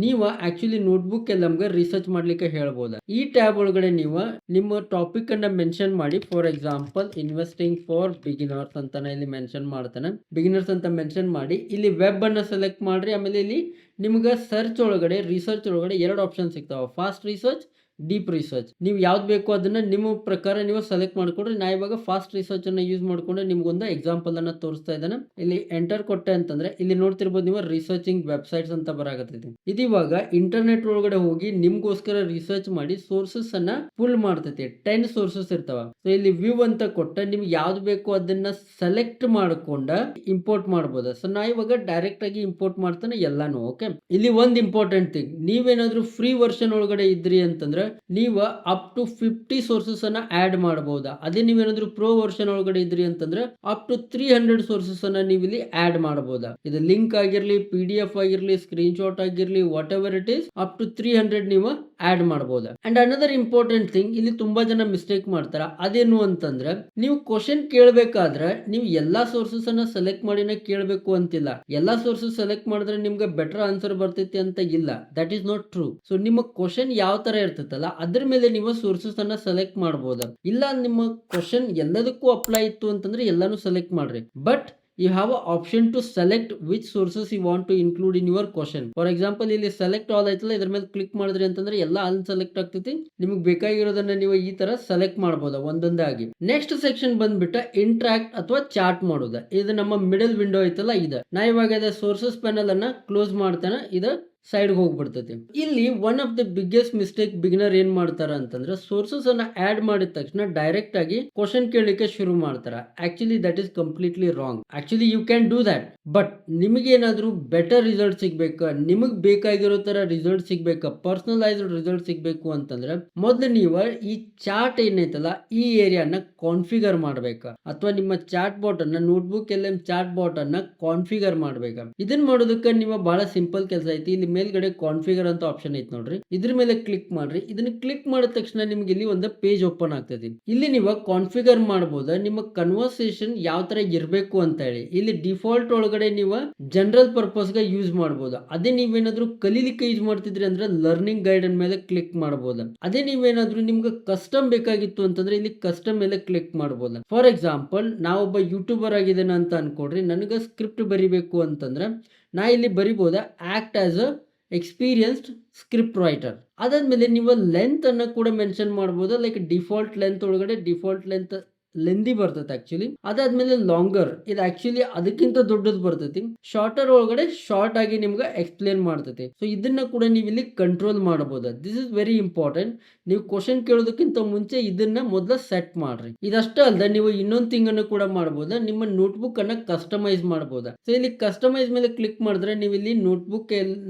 ನೀವು ಆಕ್ಚುಲಿ ನೋಟ್ಬುಕ್ LM ಗೆ ರಿಸರ್ಚ್ ಮಾಡ್ಲಿಕ್ಕೆ ಹೇಳ್ಬೋದು. ಈ ಟ್ಯಾಬ್ ಒಳಗಡೆ ನೀವು ನಿಮ್ಮ ಟಾಪಿಕ್ ಅನ್ನ ಮೆನ್ಷನ್ ಮಾಡಿ. For example investing for beginners ಅಂತಾನೆ ಇಲ್ಲಿ ಮೆನ್ಷನ್ ಮಾಡ್ತಾನೆ. ಬಿಗಿನರ್ಸ್ ಅಂತ ಮೆನ್ಷನ್ ಮಾಡಿ ಇಲ್ಲಿ ವೆಬ್ ಅನ್ನ ಸೆಲೆಕ್ಟ್ ಮಾಡ್ರಿ. ಆಮೇಲೆ ಇಲ್ಲಿ ನಿಮ್ಗೆ ಸರ್ಚ್ ಒಳಗಡೆ ರಿಸರ್ಚ್ ಒಳಗಡೆ ಎರಡು ಆಪ್ಷನ್ ಸಿಗ್ತಾವ, ಫಾಸ್ಟ್ ರಿಸರ್ಚ್, ಡೀಪ್ ರಿಸರ್ಚ್. ನೀವು ಯಾವ್ದು ಬೇಕು ಅದನ್ನ ನಿಮ್ಮ ಪ್ರಕಾರ ನೀವು ಸೆಲೆಕ್ಟ್ ಮಾಡ್ಕೊಡ್ರಿ. ನಾ ಇವಾಗ ಫಾಸ್ಟ್ ರಿಸರ್ಚ್ ಅನ್ನ ಯೂಸ್ ಮಾಡ್ಕೊಂಡು ನಿಮ್ಗೊಂದು ಎಕ್ಸಾಂಪಲ್ ಅನ್ನ ತೋರಿಸ್ತಾ ಇದ್ದಾನೆ. ಇಲ್ಲಿ ಎಂಟರ್ ಕೊಟ್ಟೆ ಅಂತಂದ್ರೆ ಇಲ್ಲಿ ನೋಡ್ತಿರ್ಬೋದು ನೀವು ರಿಸರ್ಚಿಂಗ್ ವೆಬ್ಸೈಟ್ಸ್ ಅಂತ ಬರಾಕತ್ತೈತಿ. ಇದು ಇವಾಗ ಇಂಟರ್ನೆಟ್ ಒಳಗಡೆ ಹೋಗಿ ನಿಮ್ಗೋಸ್ಕರ ರಿಸರ್ಚ್ ಮಾಡಿ ಸೋರ್ಸಸ್ ಅನ್ನ ಫುಲ್ ಮಾಡ್ತೈತಿ. 10 ಸೋರ್ಸಸ್ ಇರ್ತಾವ. ಸೊ ಇಲ್ಲಿ ವ್ಯೂ ಅಂತ ಕೊಟ್ಟ ನಿಮ್ಗೆ ಯಾವ್ದು ಬೇಕು ಅದನ್ನ ಸೆಲೆಕ್ಟ್ ಮಾಡ್ಕೊಂಡ ಇಂಪೋರ್ಟ್ ಮಾಡಬಹುದು. ಸೊ ನಾ ಇವಾಗ ಡೈರೆಕ್ಟ್ ಆಗಿ ಇಂಪೋರ್ಟ್ ಮಾಡ್ತಾನೆ ಎಲ್ಲಾನು. ಓಕೆ, ಇಲ್ಲಿ ಒಂದು ಇಂಪಾರ್ಟೆಂಟ್ ಥಿಂಗ್, ನೀವೇನಾದ್ರೂ ಫ್ರೀ ವರ್ಷನ್ ಒಳಗಡೆ ಇದ್ರಿ ಅಂತಂದ್ರೆ ನೀವು ಅಪ್ ಟು 50 ಸೋರ್ಸಸ್ ಅನ್ನ ಆಡ್ ಮಾಡಬಹುದಾ. ಅದೇ ನೀವೇನಾದ್ರೂ ಪ್ರೋ ವರ್ಷನ್ ಒಳಗಡೆ ಇದ್ರಿ ಅಂತಂದ್ರೆ ಅಪ್ ಟು 300 ಸೋರ್ಸಸ್ ಅನ್ನ ನೀವು ಇಲ್ಲಿ ಆಡ್ ಮಾಡಬಹುದಾ. ಇದು ಲಿಂಕ್ ಆಗಿರ್ಲಿ, PDF ಆಗಿರ್ಲಿ, ಸ್ಕ್ರೀನ್ ಶಾಟ್ ಆಗಿರ್ಲಿ, whatever it is, up to 300 ನೀವು ಆಡ್ ಮಾಡಬಹುದಾ. ಅಂಡ್ ಅನದರ್ ಇಂಪಾರ್ಟೆಂಟ್ ಥಿಂಗ್, ಇಲ್ಲಿ ತುಂಬಾ ಜನ ಮಿಸ್ಟೇಕ್ ಮಾಡ್ತಾರ. ಅದೇನು ಅಂತಂದ್ರೆ ನೀವು ಕ್ವಶನ್ ಕೇಳಬೇಕಾದ್ರೆ ನೀವು ಎಲ್ಲಾ ಸೋರ್ಸಸ್ ಅನ್ನ ಸೆಲೆಕ್ಟ್ ಮಾಡಿನ ಕೇಳಬೇಕು ಅಂತಿಲ್ಲ. ಎಲ್ಲಾ ಸೋರ್ಸಸ್ ಸೆಲೆಕ್ಟ್ ಮಾಡಿದ್ರೆ ನಿಮ್ಗೆ ಬೆಟರ್ ಆನ್ಸರ್ ಬರ್ತೈತಿ ಅಂತ ಇಲ್ಲ. That is not true. So ನಿಮ್ಮ ಕ್ವಶನ್ ಯಾವ ತರ ಇರ್ತೈತಲ್ಲ ಅದ್ರ ಮೇಲೆ ನೀವು ಸೋರ್ಸಸ್ ಅನ್ನ ಸೆಲೆಕ್ಟ್ ಮಾಡಬಹುದು. ಇಲ್ಲ ನಿಮ್ಮ ಕ್ವಶನ್ ಎಲ್ಲದಕ್ಕೂ ಅಪ್ಲೈ ಇತ್ತು ಅಂತಂದ್ರೆ ಎಲ್ಲಾನು ಸೆಲೆಕ್ಟ್ ಮಾಡ್ರಿ. But you have an option to select which sources you want to include in your question. For example, ಇಲ್ಲಿ select all ಐತಲ್ಲ, ಇದ್ರ ಮೇಲೆ ಕ್ಲಿಕ್ ಮಾಡಿದ್ರಿ ಅಂತಂದ್ರೆ ಎಲ್ಲ ಅನ್ಸೆಲೆಕ್ಟ್ ಆಗ್ತೈತಿ. ನಿಮಗೆ ಬೇಕಾಗಿರೋದನ್ನ ನೀವು ಈ ತರ ಸೆಲೆಕ್ಟ್ ಮಾಡಬಹುದು ಒಂದೊಂದಾಗಿ. ನೆಕ್ಸ್ಟ್ ಸೆಕ್ಷನ್ ಬಂದ್ಬಿಟ್ಟು ಇಂಟ್ರಾಕ್ಟ್ ಅಥವಾ ಚಾರ್ಟ್ ಮಾಡೋದು. ಇದು ನಮ್ಮ ಮಿಡಲ್ ವಿಂಡೋ ಐತಲ್ಲ ಇದು. ನಾ ಇವಾಗ ಸೋರ್ಸಸ್ ಪ್ಯಾನಲ್ ಅನ್ನ ಕ್ಲೋಸ್ ಮಾಡ್ತೇನೆ. ಇದು ಸೈಡ್ ಹೋಗ್ಬಿಡ್ತೈತಿ. ಇಲ್ಲಿ one of the biggest mistake beginner ಏನ್ ಮಾಡ್ತಾರ ಅಂತಂದ್ರೆ ಸೋರ್ಸಸ್ ಅನ್ನ ಆಡ್ ಮಾಡಿದ ತಕ್ಷಣ ಡೈರೆಕ್ಟ್ ಆಗಿ ಕ್ವಶನ್ ಕೇಳಲಿಕ್ಕೆ ಶುರು ಮಾಡ್ತಾರ. Actually that is completely wrong. Actually you can do that, but ನಿಮಗೇನಾದ್ರೂ ಬೆಟರ್ ರಿಸಲ್ಟ್ ಸಿಗ್ಬೇಕಾ, ನಿಮಗ್ ಬೇಕಾಗಿರೋ ತರ ರಿಸಲ್ಟ್ ಸಿಗ್ಬೇಕಾ, ಪರ್ಸನಲೈಸ್ಡ್ ರಿಸಲ್ಟ್ ಸಿಗ್ಬೇಕು ಅಂತಂದ್ರೆ ಮೊದ್ಲು ನೀವು ಈ ಚಾರ್ಟ್ ಏನೈತಲ್ಲ ಈ ಏರಿಯಾನ ಕಾನ್ಫಿಗರ್ ಮಾಡ್ಬೇಕಾ, ಅಥವಾ ನಿಮ್ಮ ಚಾಟ್ ಬಾಟ್ ಅನ್ನ ನೋಟ್ಬುಕ್ LM ಚಾಟ್ ಬಾಟ್ ಅನ್ನ ಕಾನ್ಫಿಗರ್ ಮಾಡ್ಬೇಕಾ. ಇದನ್ನ ಮಾಡೋದಕ್ಕೆ ನೀವು ಬಹಳ ಸಿಂಪಲ್ ಕೆಲಸ ಐತಿ. ಇಲ್ಲಿ ಮೇಲ್ಗಡೆ ಕಾನ್ಫಿಗರ್ ಅಂತ ಆಪ್ಷನ್ ಐತಿ ನೋಡ್ರಿ, ಇದ್ರ ಮೇಲೆ ಕ್ಲಿಕ್ ಮಾಡ್ರಿ. ಇದನ್ನ ಕ್ಲಿಕ್ ಮಾಡಿದ ತಕ್ಷಣ ನಿಮ್ಗೆ ಇಲ್ಲಿ ಒಂದು ಪೇಜ್ ಓಪನ್ ಆಗ್ತದೆ. ಇಲ್ಲಿ ನೀವು ಕಾನ್ಫಿಗರ್ ಮಾಡಬಹುದು ನಿಮ್ಮ ಕನ್ವರ್ಸೇಷನ್ ಯಾವ ತರ ಇರಬೇಕು ಅಂತ ಹೇಳಿ. ಇಲ್ಲಿ ಡಿಫಾಲ್ಟ್ ಒಳಗಡೆ ನೀವು ಜನರಲ್ ಪರ್ಪಸ್ ಗೆ ಯೂಸ್ ಮಾಡಬಹುದು. ಅದೇ ನೀವೇನಾದ್ರೂ ಕಲೀಲಿಕ್ಕೆ ಯೂಸ್ ಮಾಡ್ತಿದ್ರಿ ಅಂದ್ರೆ ಲರ್ನಿಂಗ್ ಗೈಡ್ ಮೇಲೆ ಕ್ಲಿಕ್ ಮಾಡಬಹುದು. ಅದೇ ನೀವೇನಾದ್ರೂ ನಿಮ್ಗೆ ಕಸ್ಟಮ್ ಬೇಕಾಗಿತ್ತು ಅಂತಂದ್ರೆ ಇಲ್ಲಿ ಕಸ್ಟಮ್ ಮೇಲೆ ಕ್ಲಿಕ್ ಮಾಡಬಹುದು. ಫಾರ್ ಎಕ್ಸಾಂಪಲ್ ನಾವೊಬ್ಬ ಯೂಟ್ಯೂಬರ್ ಆಗಿದ್ದೇನೆ ಅಂತ ಅನ್ಕೊಡ್ರಿ, ನನಗೆ ಸ್ಕ್ರಿಪ್ಟ್ ಬರಿಬೇಕು ಅಂತಂದ್ರೆ ನಾ ಇಲ್ಲಿ ಬರಿಬೋದ act as a experienced script writer. ಅದಾದ್ಮೇಲೆ ನೀವು ಲೆಂತ್ ಅನ್ನ ಕೂಡ ಮೆನ್ಷನ್ ಮಾಡಬಹುದು. ಲೈಕ್ ಡಿಫಾಲ್ಟ್ ಲೆಂತ್ ಒಳಗಡೆ ಡಿಫಾಲ್ಟ್ ಲೆಂತ್ ಲೆಂದಿ ಬರ್ತೈತೆ ಆಕ್ಚುಲಿ. ಅದಾದ್ಮೇಲೆ ಲಾಂಗರ್, ಇದು ಆಕ್ಚುಲಿ ಅದಕ್ಕಿಂತ ದೊಡ್ಡದು ಬರ್ತೈತಿ. ಶಾರ್ಟರ್ ಒಳಗಡೆ ಶಾರ್ಟ್ ಆಗಿ ನಿಮ್ಗೆ ಎಕ್ಸ್ಪ್ಲೇನ್ ಮಾಡ್ತೈತಿ. ಸೊ ಇದನ್ನ ಕೂಡ ನೀವು ಇಲ್ಲಿ ಕಂಟ್ರೋಲ್ ಮಾಡಬಹುದು. This is very important. ನೀವು ಕ್ವಶನ್ ಕೇಳೋದಕ್ಕಿಂತ ಮುಂಚೆ ಇದನ್ನ ಮೊದಲ ಸೆಟ್ ಮಾಡ್ರಿ. ಇದಷ್ಟೇ ಅಲ್ಲದೆ ನೀವು ಇನ್ನೊಂದು ಥಿಂಗ್ ಅನ್ನು ಕೂಡ ಮಾಡಬಹುದು, ನಿಮ್ಮ ನೋಟ್ಬುಕ್ ಅನ್ನ ಕಸ್ಟಮೈಸ್ ಮಾಡಬಹುದು. ಸೊ ಇಲ್ಲಿ ಕಸ್ಟಮೈಸ್ ಮೇಲೆ ಕ್ಲಿಕ್ ಮಾಡಿದ್ರೆ ನೀವು ಇಲ್ಲಿ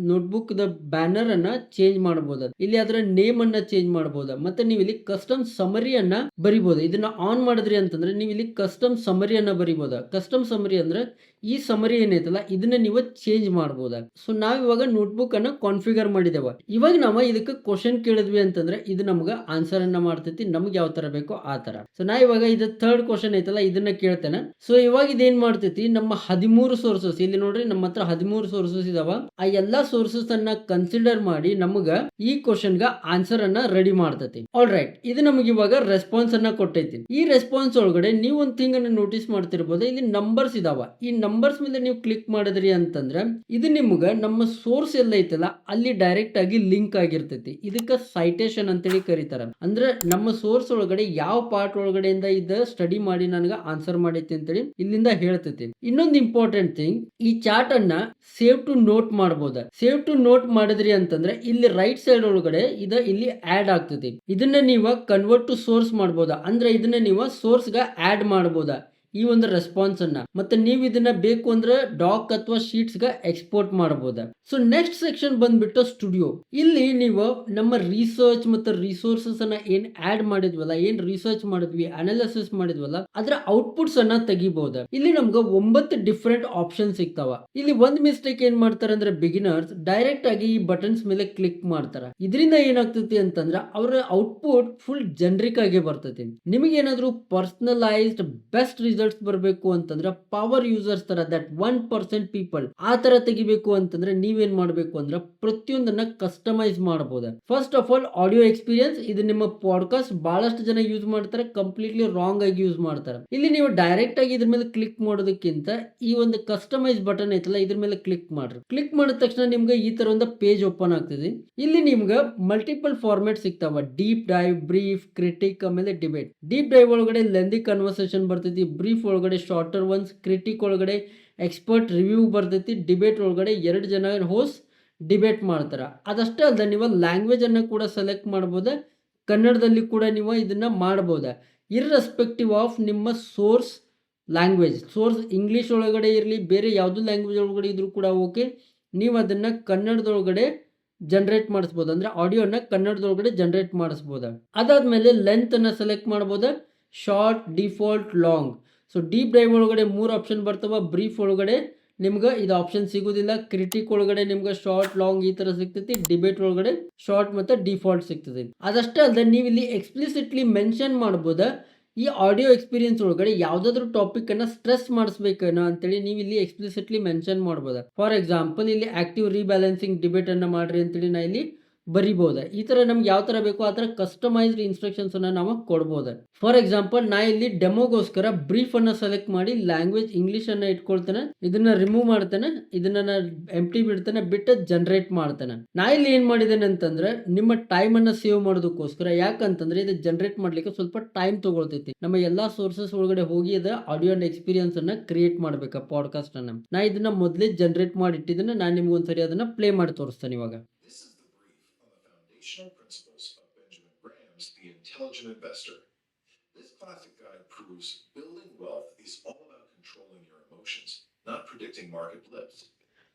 ನೋಟ್ಬುಕ್ ದ ಬ್ಯಾನರ್ ಅನ್ನ ಚೇಂಜ್ ಮಾಡಬಹುದು. ಇಲ್ಲಿ ಅದರ ನೇಮ್ ಅನ್ನ ಚೇಂಜ್ ಮಾಡಬಹುದು. ಮತ್ತೆ ನೀವು ಇಲ್ಲಿ ಕಸ್ಟಮ್ ಸಮರಿ ಅನ್ನ ಬರಿಬಹುದು. ಇದನ್ನ ಆನ್ ಮಾಡಿದ್ರಿ ಅಂತಂದ್ರೆ ನೀವು ಇಲ್ಲಿ ಕಸ್ಟಮ್ ಸಮರಿಯನ್ನ ಬರಿಬಹುದು. ಕಸ್ಟಮ್ ಸಮರಿ ಅಂದ್ರೆ ಈ ಸಮರಿ ಏನೈತಲ್ಲ ಇದನ್ನ ನೀವು ಚೇಂಜ್ ಮಾಡಬಹುದು. ಸೊ ನಾವ್ ಇವಾಗ ನೋಟ್ಬುಕ್ ಅನ್ನ ಕಾನ್ಫಿಗರ್ ಮಾಡಿದೇವ. ಇವಾಗ ನಾವು ಇದಕ್ಕೆ ಕ್ವಶನ್ ಕೇಳಿದ್ವಿ ಅಂತಂದ್ರೆ ಇದು ನಮ್ಗೆ ಆನ್ಸರ್ ಅನ್ನ ಮಾಡ್ತೈತಿ, ನಮ್ಗೆ ಯಾವ ತರ ಬೇಕೋ ಆ ತರ. ಸೊ ನಾ ಇವಾಗ ಇದು ಥರ್ಡ್ ಕ್ವಶನ್ ಐತಲ್ಲ ಇದನ್ನ ಕೇಳ್ತೇನೆ. ಸೊ ಇವಾಗ ಇದೇನ್ ಮಾಡ್ತೈತಿ, ನಮ್ಮ 13 ಸೋರ್ಸಸ್ ಇಲ್ಲಿ ನೋಡ್ರಿ, ನಮ್ಮ ಹತ್ರ 13 ಸೋರ್ಸಸ್ ಇದಾವ. ಆ ಎಲ್ಲಾ ಸೋರ್ಸಸ್ ಅನ್ನ ಕನ್ಸಿಡರ್ ಮಾಡಿ ನಮಗ ಈ ಕ್ವಶನ್ ಗ ಆನ್ಸರ್ ಅನ್ನ ರೆಡಿ ಮಾಡ್ತೈತಿ. ಆಲ್ ರೈಟ್, ಇದು ನಮಗೆ ಇವಾಗ ರೆಸ್ಪಾನ್ಸ್ ಅನ್ನ ಕೊಟ್ಟೈತಿ. ಈ ರೆಸ್ಪಾನ್ಸ್ ಒಳಗಡೆ ನೀವು ಒಂದು ಥಿಂಗ್ ಅನ್ನು ನೋಟಿಸ್ ಮಾಡ್ತಿರ್ಬೋದು, ಇಲ್ಲಿ ನಂಬರ್ಸ್ ಇದಾವ. ಈ ನಂಬರ್ಸ್ ಮೇಲೆ ನೀವು ಕ್ಲಿಕ್ ಮಾಡಿದ್ರಿ ಅಂತಂದ್ರೆ ಇದು ನಿಮ್ಗೆ ನಮ್ಮ ಸೋರ್ಸ್ ಎಲ್ಲ ಐತಲ್ಲ ಅಲ್ಲಿ ಡೈರೆಕ್ಟ್ ಆಗಿ ಲಿಂಕ್ ಆಗಿರ್ತೈತಿ. ಇದಕ್ಕೆ ಸೈಟೇಷನ್ ಅಂತೇಳಿ ಕರೀತಾರ. ಅಂದ್ರೆ ನಮ್ಮ ಸೋರ್ಸ್ ಒಳಗಡೆ ಯಾವ ಪಾರ್ಟ್ ಒಳಗಡೆಯಿಂದ ಇದ ಸ್ಟಡಿ ಮಾಡಿ ನನಗೆ ಆನ್ಸರ್ ಮಾಡೈತಿ ಅಂತೇಳಿ ಇಲ್ಲಿಂದ ಹೇಳ್ತೈತಿ. ಇನ್ನೊಂದು ಇಂಪಾರ್ಟೆಂಟ್ ಥಿಂಗ್, ಈ ಚಾರ್ಟ್ ಅನ್ನ ಸೇವ್ ಟು ನೋಟ್ ಮಾಡಬಹುದು. ಸೇವ್ ಟು ನೋಟ್ ಮಾಡಿದ್ರಿ ಅಂತಂದ್ರೆ ಇಲ್ಲಿ ರೈಟ್ ಸೈಡ್ ಒಳಗಡೆ ಇಲ್ಲಿ ಆಡ್ ಆಗ್ತೈತಿ. ಇದನ್ನ ನೀವು ಕನ್ವರ್ಟ್ ಟು ಸೋರ್ಸ್ ಮಾಡಬಹುದು. ಅಂದ್ರೆ ಇದನ್ನ ನೀವು ಸೋರ್ಸ್ ಗ ಆಡ್ ಮಾಡಬಹುದಾ ಈ ಒಂದು ರೆಸ್ಪಾನ್ಸ್ ಅನ್ನ. ಮತ್ತೆ ನೀವು ಇದನ್ನ ಬೇಕು ಅಂದ್ರೆ ಡಾಕ್ ಅಥವಾ ಶೀಟ್ಸ್ ಗ ಎಕ್ಸ್ಪೋರ್ಟ್ ಮಾಡಬಹುದು. ಸೊ ನೆಕ್ಸ್ಟ್ ಸೆಕ್ಷನ್ ಬಂದ್ಬಿಟ್ಟು ಸ್ಟುಡಿಯೋ. ಇಲ್ಲಿ ನೀವು ನಮ್ಮ ರಿಸರ್ಚ್ ಮತ್ತು ರಿಸೋರ್ಸಸ್ ಅನ್ನ ಏನ್ ಆಡ್ ಮಾಡಿದ್ವಲ್ಲ, ಏನ್ ರಿಸರ್ಚ್ ಮಾಡಿದ್ವಿ, ಅನಾಲಿಸಿಸ್ ಮಾಡಿದ್ವಲ್ಲ, ಅದರ ಔಟ್ಪುಟ್ಸ್ ಅನ್ನ ತೆಗಿಬಹುದು. ಇಲ್ಲಿ ನಮ್ಗೆ 9 ಡಿಫರೆಂಟ್ ಆಪ್ಷನ್ ಸಿಗ್ತಾವ. ಇಲ್ಲಿ ಒಂದ್ ಮಿಸ್ಟೇಕ್ ಏನ್ ಮಾಡ್ತಾರೆ ಅಂದ್ರೆ ಬಿಗಿನರ್ಸ್ ಡೈರೆಕ್ಟ್ ಆಗಿ ಈ ಬಟನ್ಸ್ ಮೇಲೆ ಕ್ಲಿಕ್ ಮಾಡ್ತಾರ. ಇದರಿಂದ ಏನಾಗ್ತೈತಿ ಅಂತಂದ್ರೆ ಅವರ ಔಟ್ಪುಟ್ ಫುಲ್ ಜನರಿಕ್ ಆಗಿ ಬರ್ತೈತಿ. ನಿಮಗೆ ಏನಾದ್ರೂ ಪರ್ಸನಲೈಸ್ಡ್ ಬೆಸ್ಟ್ ರಿಸಲ್ಟ್ಸ್ ಬರಬೇಕು ಅಂತಂದ್ರೆ ಪವರ್ ಯೂಸರ್ಸ್ ತರ ದಟ್ 1% ಪೀಪಲ್ ಆ ತರ ತೆಗಿಬೇಕು ಅಂತಂದ್ರೆ ನೀವೇನ್ ಮಾಡ್ಬೇಕು ಅಂದ್ರೆ ಪ್ರತಿಯೊಂದನ್ನ ಕಸ್ಟಮೈಸ್ ಮಾಡಬಹುದು. First of all audio experience, ಇದು ನಿಮ್ಮ ಪಾಡ್ಕಾಸ್ಟ್ ಬಹಳಷ್ಟು ಜನ ಯೂಸ್ ಮಾಡ್ತಾರೆ, ಕಂಪ್ಲೀಟ್ಲಿ ರಾಂಗ್ ಆಗಿ ಯೂಸ್ ಮಾಡ್ತಾರೆ. ಇಲ್ಲಿ ನೀವು ಡೈರೆಕ್ಟ್ ಆಗಿ ಇದ್ರ ಮೇಲೆ ಕ್ಲಿಕ್ ಮಾಡೋದಕ್ಕಿಂತ ಈ ಒಂದು ಕಸ್ಟಮೈಸ್ ಬಟನ್ ಐತಲ್ಲ ಇದ್ರ ಮೇಲೆ ಕ್ಲಿಕ್ ಮಾಡ್ರಿ. ಕ್ಲಿಕ್ ಮಾಡಿದ ತಕ್ಷಣ ನಿಮ್ಗೆ ಈ ತರ ಒಂದು ಪೇಜ್ ಓಪನ್ ಆಗ್ತದೆ. ಇಲ್ಲಿ ನಿಮ್ಗೆ ಮಲ್ಟಿಪಲ್ ಫಾರ್ಮ್ಯಾಟ್ ಸಿಗ್ತಾವ. ಡೀಪ್ ಡೈವ್, ಬ್ರೀಫ್, ಕ್ರಿಟಿಕ್, ಆಮೇಲೆ ಡಿಬೇಟ್. ಡೀಪ್ ಡೈವ್ ಒಳಗಡೆ ಲೆಂದಿ ಕನ್ವರ್ಸೇಷನ್ ಬರ್ತೈತಿ. ಬ್ರೀಫ್ ಒಳಗಡೆ ಶಾರ್ಟರ್ ಒನ್ಸ್, ಕ್ರಿಟಿಕ್ ಒಳಗಡೆ ಎಕ್ಸ್ಪರ್ಟ್ ರಿವ್ಯೂ ಬರ್ತೈತಿ. ಡಿಬೇಟ್ ಒಳಗಡೆ 2 ಜನ ಹೋಸ್ಟ್ ಡಿಬೇಟ್ ಮಾಡ್ತಾರ. ಅದಷ್ಟೇ ಅಲ್ಲದೆ ನೀವು ಲ್ಯಾಂಗ್ವೇಜ್ ಅನ್ನ ಕೂಡ ಸೆಲೆಕ್ಟ್ ಮಾಡಬಹುದು. ಕನ್ನಡದಲ್ಲಿ ಕೂಡ ನೀವು ಇದನ್ನ ಮಾಡಬಹುದು. ಇರ್ರೆಸ್ಪೆಕ್ಟಿವ್ ಆಫ್ ನಿಮ್ಮ ಸೋರ್ಸ್ ಲ್ಯಾಂಗ್ವೇಜ್, ಸೋರ್ಸ್ ಇಂಗ್ಲಿಷ್ ಒಳಗಡೆ ಇರಲಿ ಬೇರೆ ಯಾವ್ದು ಲ್ಯಾಂಗ್ವೇಜ್ ಒಳಗಡೆ ಇದ್ರೂ ಕೂಡ ಓಕೆ. ನೀವು ಅದನ್ನ ಕನ್ನಡದೊಳಗಡೆ ಜನರೇಟ್ ಮಾಡಿಸ್ಬೋದು. ಅಂದರೆ ಆಡಿಯೋನ ಕನ್ನಡದೊಳಗಡೆ ಜನರೇಟ್ ಮಾಡಿಸ್ಬೋದು. ಅದಾದಮೇಲೆ ಲೆಂತನ್ನು ಸೆಲೆಕ್ಟ್ ಮಾಡ್ಬೋದು, short, default, long. So deep drive ಒಳಗಡೆ 3 ಆಪ್ಷನ್ ಬರ್ತವೆ. ಬ್ರೀಫ್ ಒಳಗಡೆ ನಿಮ್ಗೆ ಇದು ಆಪ್ಷನ್ ಸಿಗೋದಿಲ್ಲ. ಕ್ರಿಟಿಕ್ ಒಳಗಡೆ ನಿಮ್ಗೆ ಶಾರ್ಟ್, ಲಾಂಗ್ ಈ ಥರ ಸಿಗ್ತೈತಿ. ಡಿಬೇಟ್ ಒಳಗಡೆ ಶಾರ್ಟ್ ಮತ್ತು ಡಿಫಾಲ್ಟ್ ಸಿಗ್ತದೆ. ಅದಷ್ಟೇ ಅಲ್ಲದೆ ನೀವು ಇಲ್ಲಿ ಎಕ್ಸ್ಪ್ಲಿಸಿಟ್ಲಿ ಮೆನ್ಷನ್ ಮಾಡ್ಬೋದು ಈ ಆಡಿಯೋ ಎಕ್ಸ್ಪೀರಿಯನ್ಸ್ ಒಳಗಡೆ ಯಾವುದಾದ್ರೂ ಟಾಪಿಕನ್ನು ಸ್ಟ್ರೆಸ್ ಮಾಡಿಸ್ಬೇಕೇನೋ ಅಂತೇಳಿ ನೀವು ಇಲ್ಲಿ ಎಕ್ಸ್ಪ್ಲಿಸಿಟ್ಲಿ ಮೆನ್ಷನ್ ಮಾಡ್ಬೋದು. ಫಾರ್ ಎಕ್ಸಾಂಪಲ್ ಇಲ್ಲಿ ಆಕ್ಟಿವ್ ರೀಬ್ಯಾಲೆನ್ಸಿಂಗ್ ಡಿಬೇಟನ್ನು ಮಾಡಿರಿ ಅಂತೇಳಿ ನಾ ಇಲ್ಲಿ ಬರಿಬೋದು. ಈ ಥರ ನಮ್ಗೆ ಯಾವ ಥರ ಬೇಕೋ ಆ ಥರ ಕಸ್ಟಮೈಸ್ಡ್ ಇನ್ಸ್ಟ್ರಕ್ಷನ್ಸನ್ನು ನಾವು ಕೊಡ್ಬೋದು. ಫಾರ್ ಎಕ್ಸಾಂಪಲ್ ನಾ ಇಲ್ಲಿ ಡೆಮೋಗೋಸ್ಕರ ಬ್ರೀಫನ್ನು ಸೆಲೆಕ್ಟ್ ಮಾಡಿ ಲ್ಯಾಂಗ್ವೇಜ್ ಇಂಗ್ಲೀಷನ್ನು ಇಟ್ಕೊಳ್ತೇನೆ. ಇದನ್ನು ರಿಮೂವ್ ಮಾಡ್ತೇನೆ, ಇದನ್ನು ಎಂಟಿ ಬಿಡ್ತೇನೆ, ಬಿಟ್ಟು ಜನರೇಟ್ ಮಾಡ್ತೇನೆ. ನಾ ಇಲ್ಲಿ ಏನು ಮಾಡಿದ್ದೇನೆ ಅಂತಂದ್ರೆ ನಿಮ್ಮ ಟೈಮನ್ನು ಸೇವ್ ಮಾಡೋದಕ್ಕೋಸ್ಕರ, ಯಾಕಂತಂದ್ರೆ ಇದು ಜನರೇಟ್ ಮಾಡ್ಲಿಕ್ಕೆ ಸ್ವಲ್ಪ ಟೈಮ್ ತಗೊಳ್ತೈತಿ. ನಮ್ಮ ಎಲ್ಲಾ ಸೋರ್ಸಸ್ ಒಳಗಡೆ ಹೋಗಿ ಅದರ ಆಡಿಯೋ ಅಂಡ್ ಎಕ್ಸ್ಪೀರಿಯನ್ಸ್ ಅನ್ನ ಕ್ರಿಯೇಟ್ ಮಾಡ್ಬೇಕು ಪಾಡ್ಕಾಸ್ಟ್ ಅನ್ನ. ನಾ ಇದನ್ನ ಮೊದಲೇ ಜನರೇಟ್ ಮಾಡಿ ಇಟ್ಟಿದ್ದೇನೆ. ನಾನು ನಿಮ್ಗೆ ಒಂದ್ಸರಿ ಅದನ್ನ ಪ್ಲೇ ಮಾಡಿ ತೋರಿಸ್ತೇನೆ ಇವಾಗ. Principles of Benjamin Graham's The Intelligent Investor. This classic guide proves building wealth is all about controlling your emotions, not predicting market blips.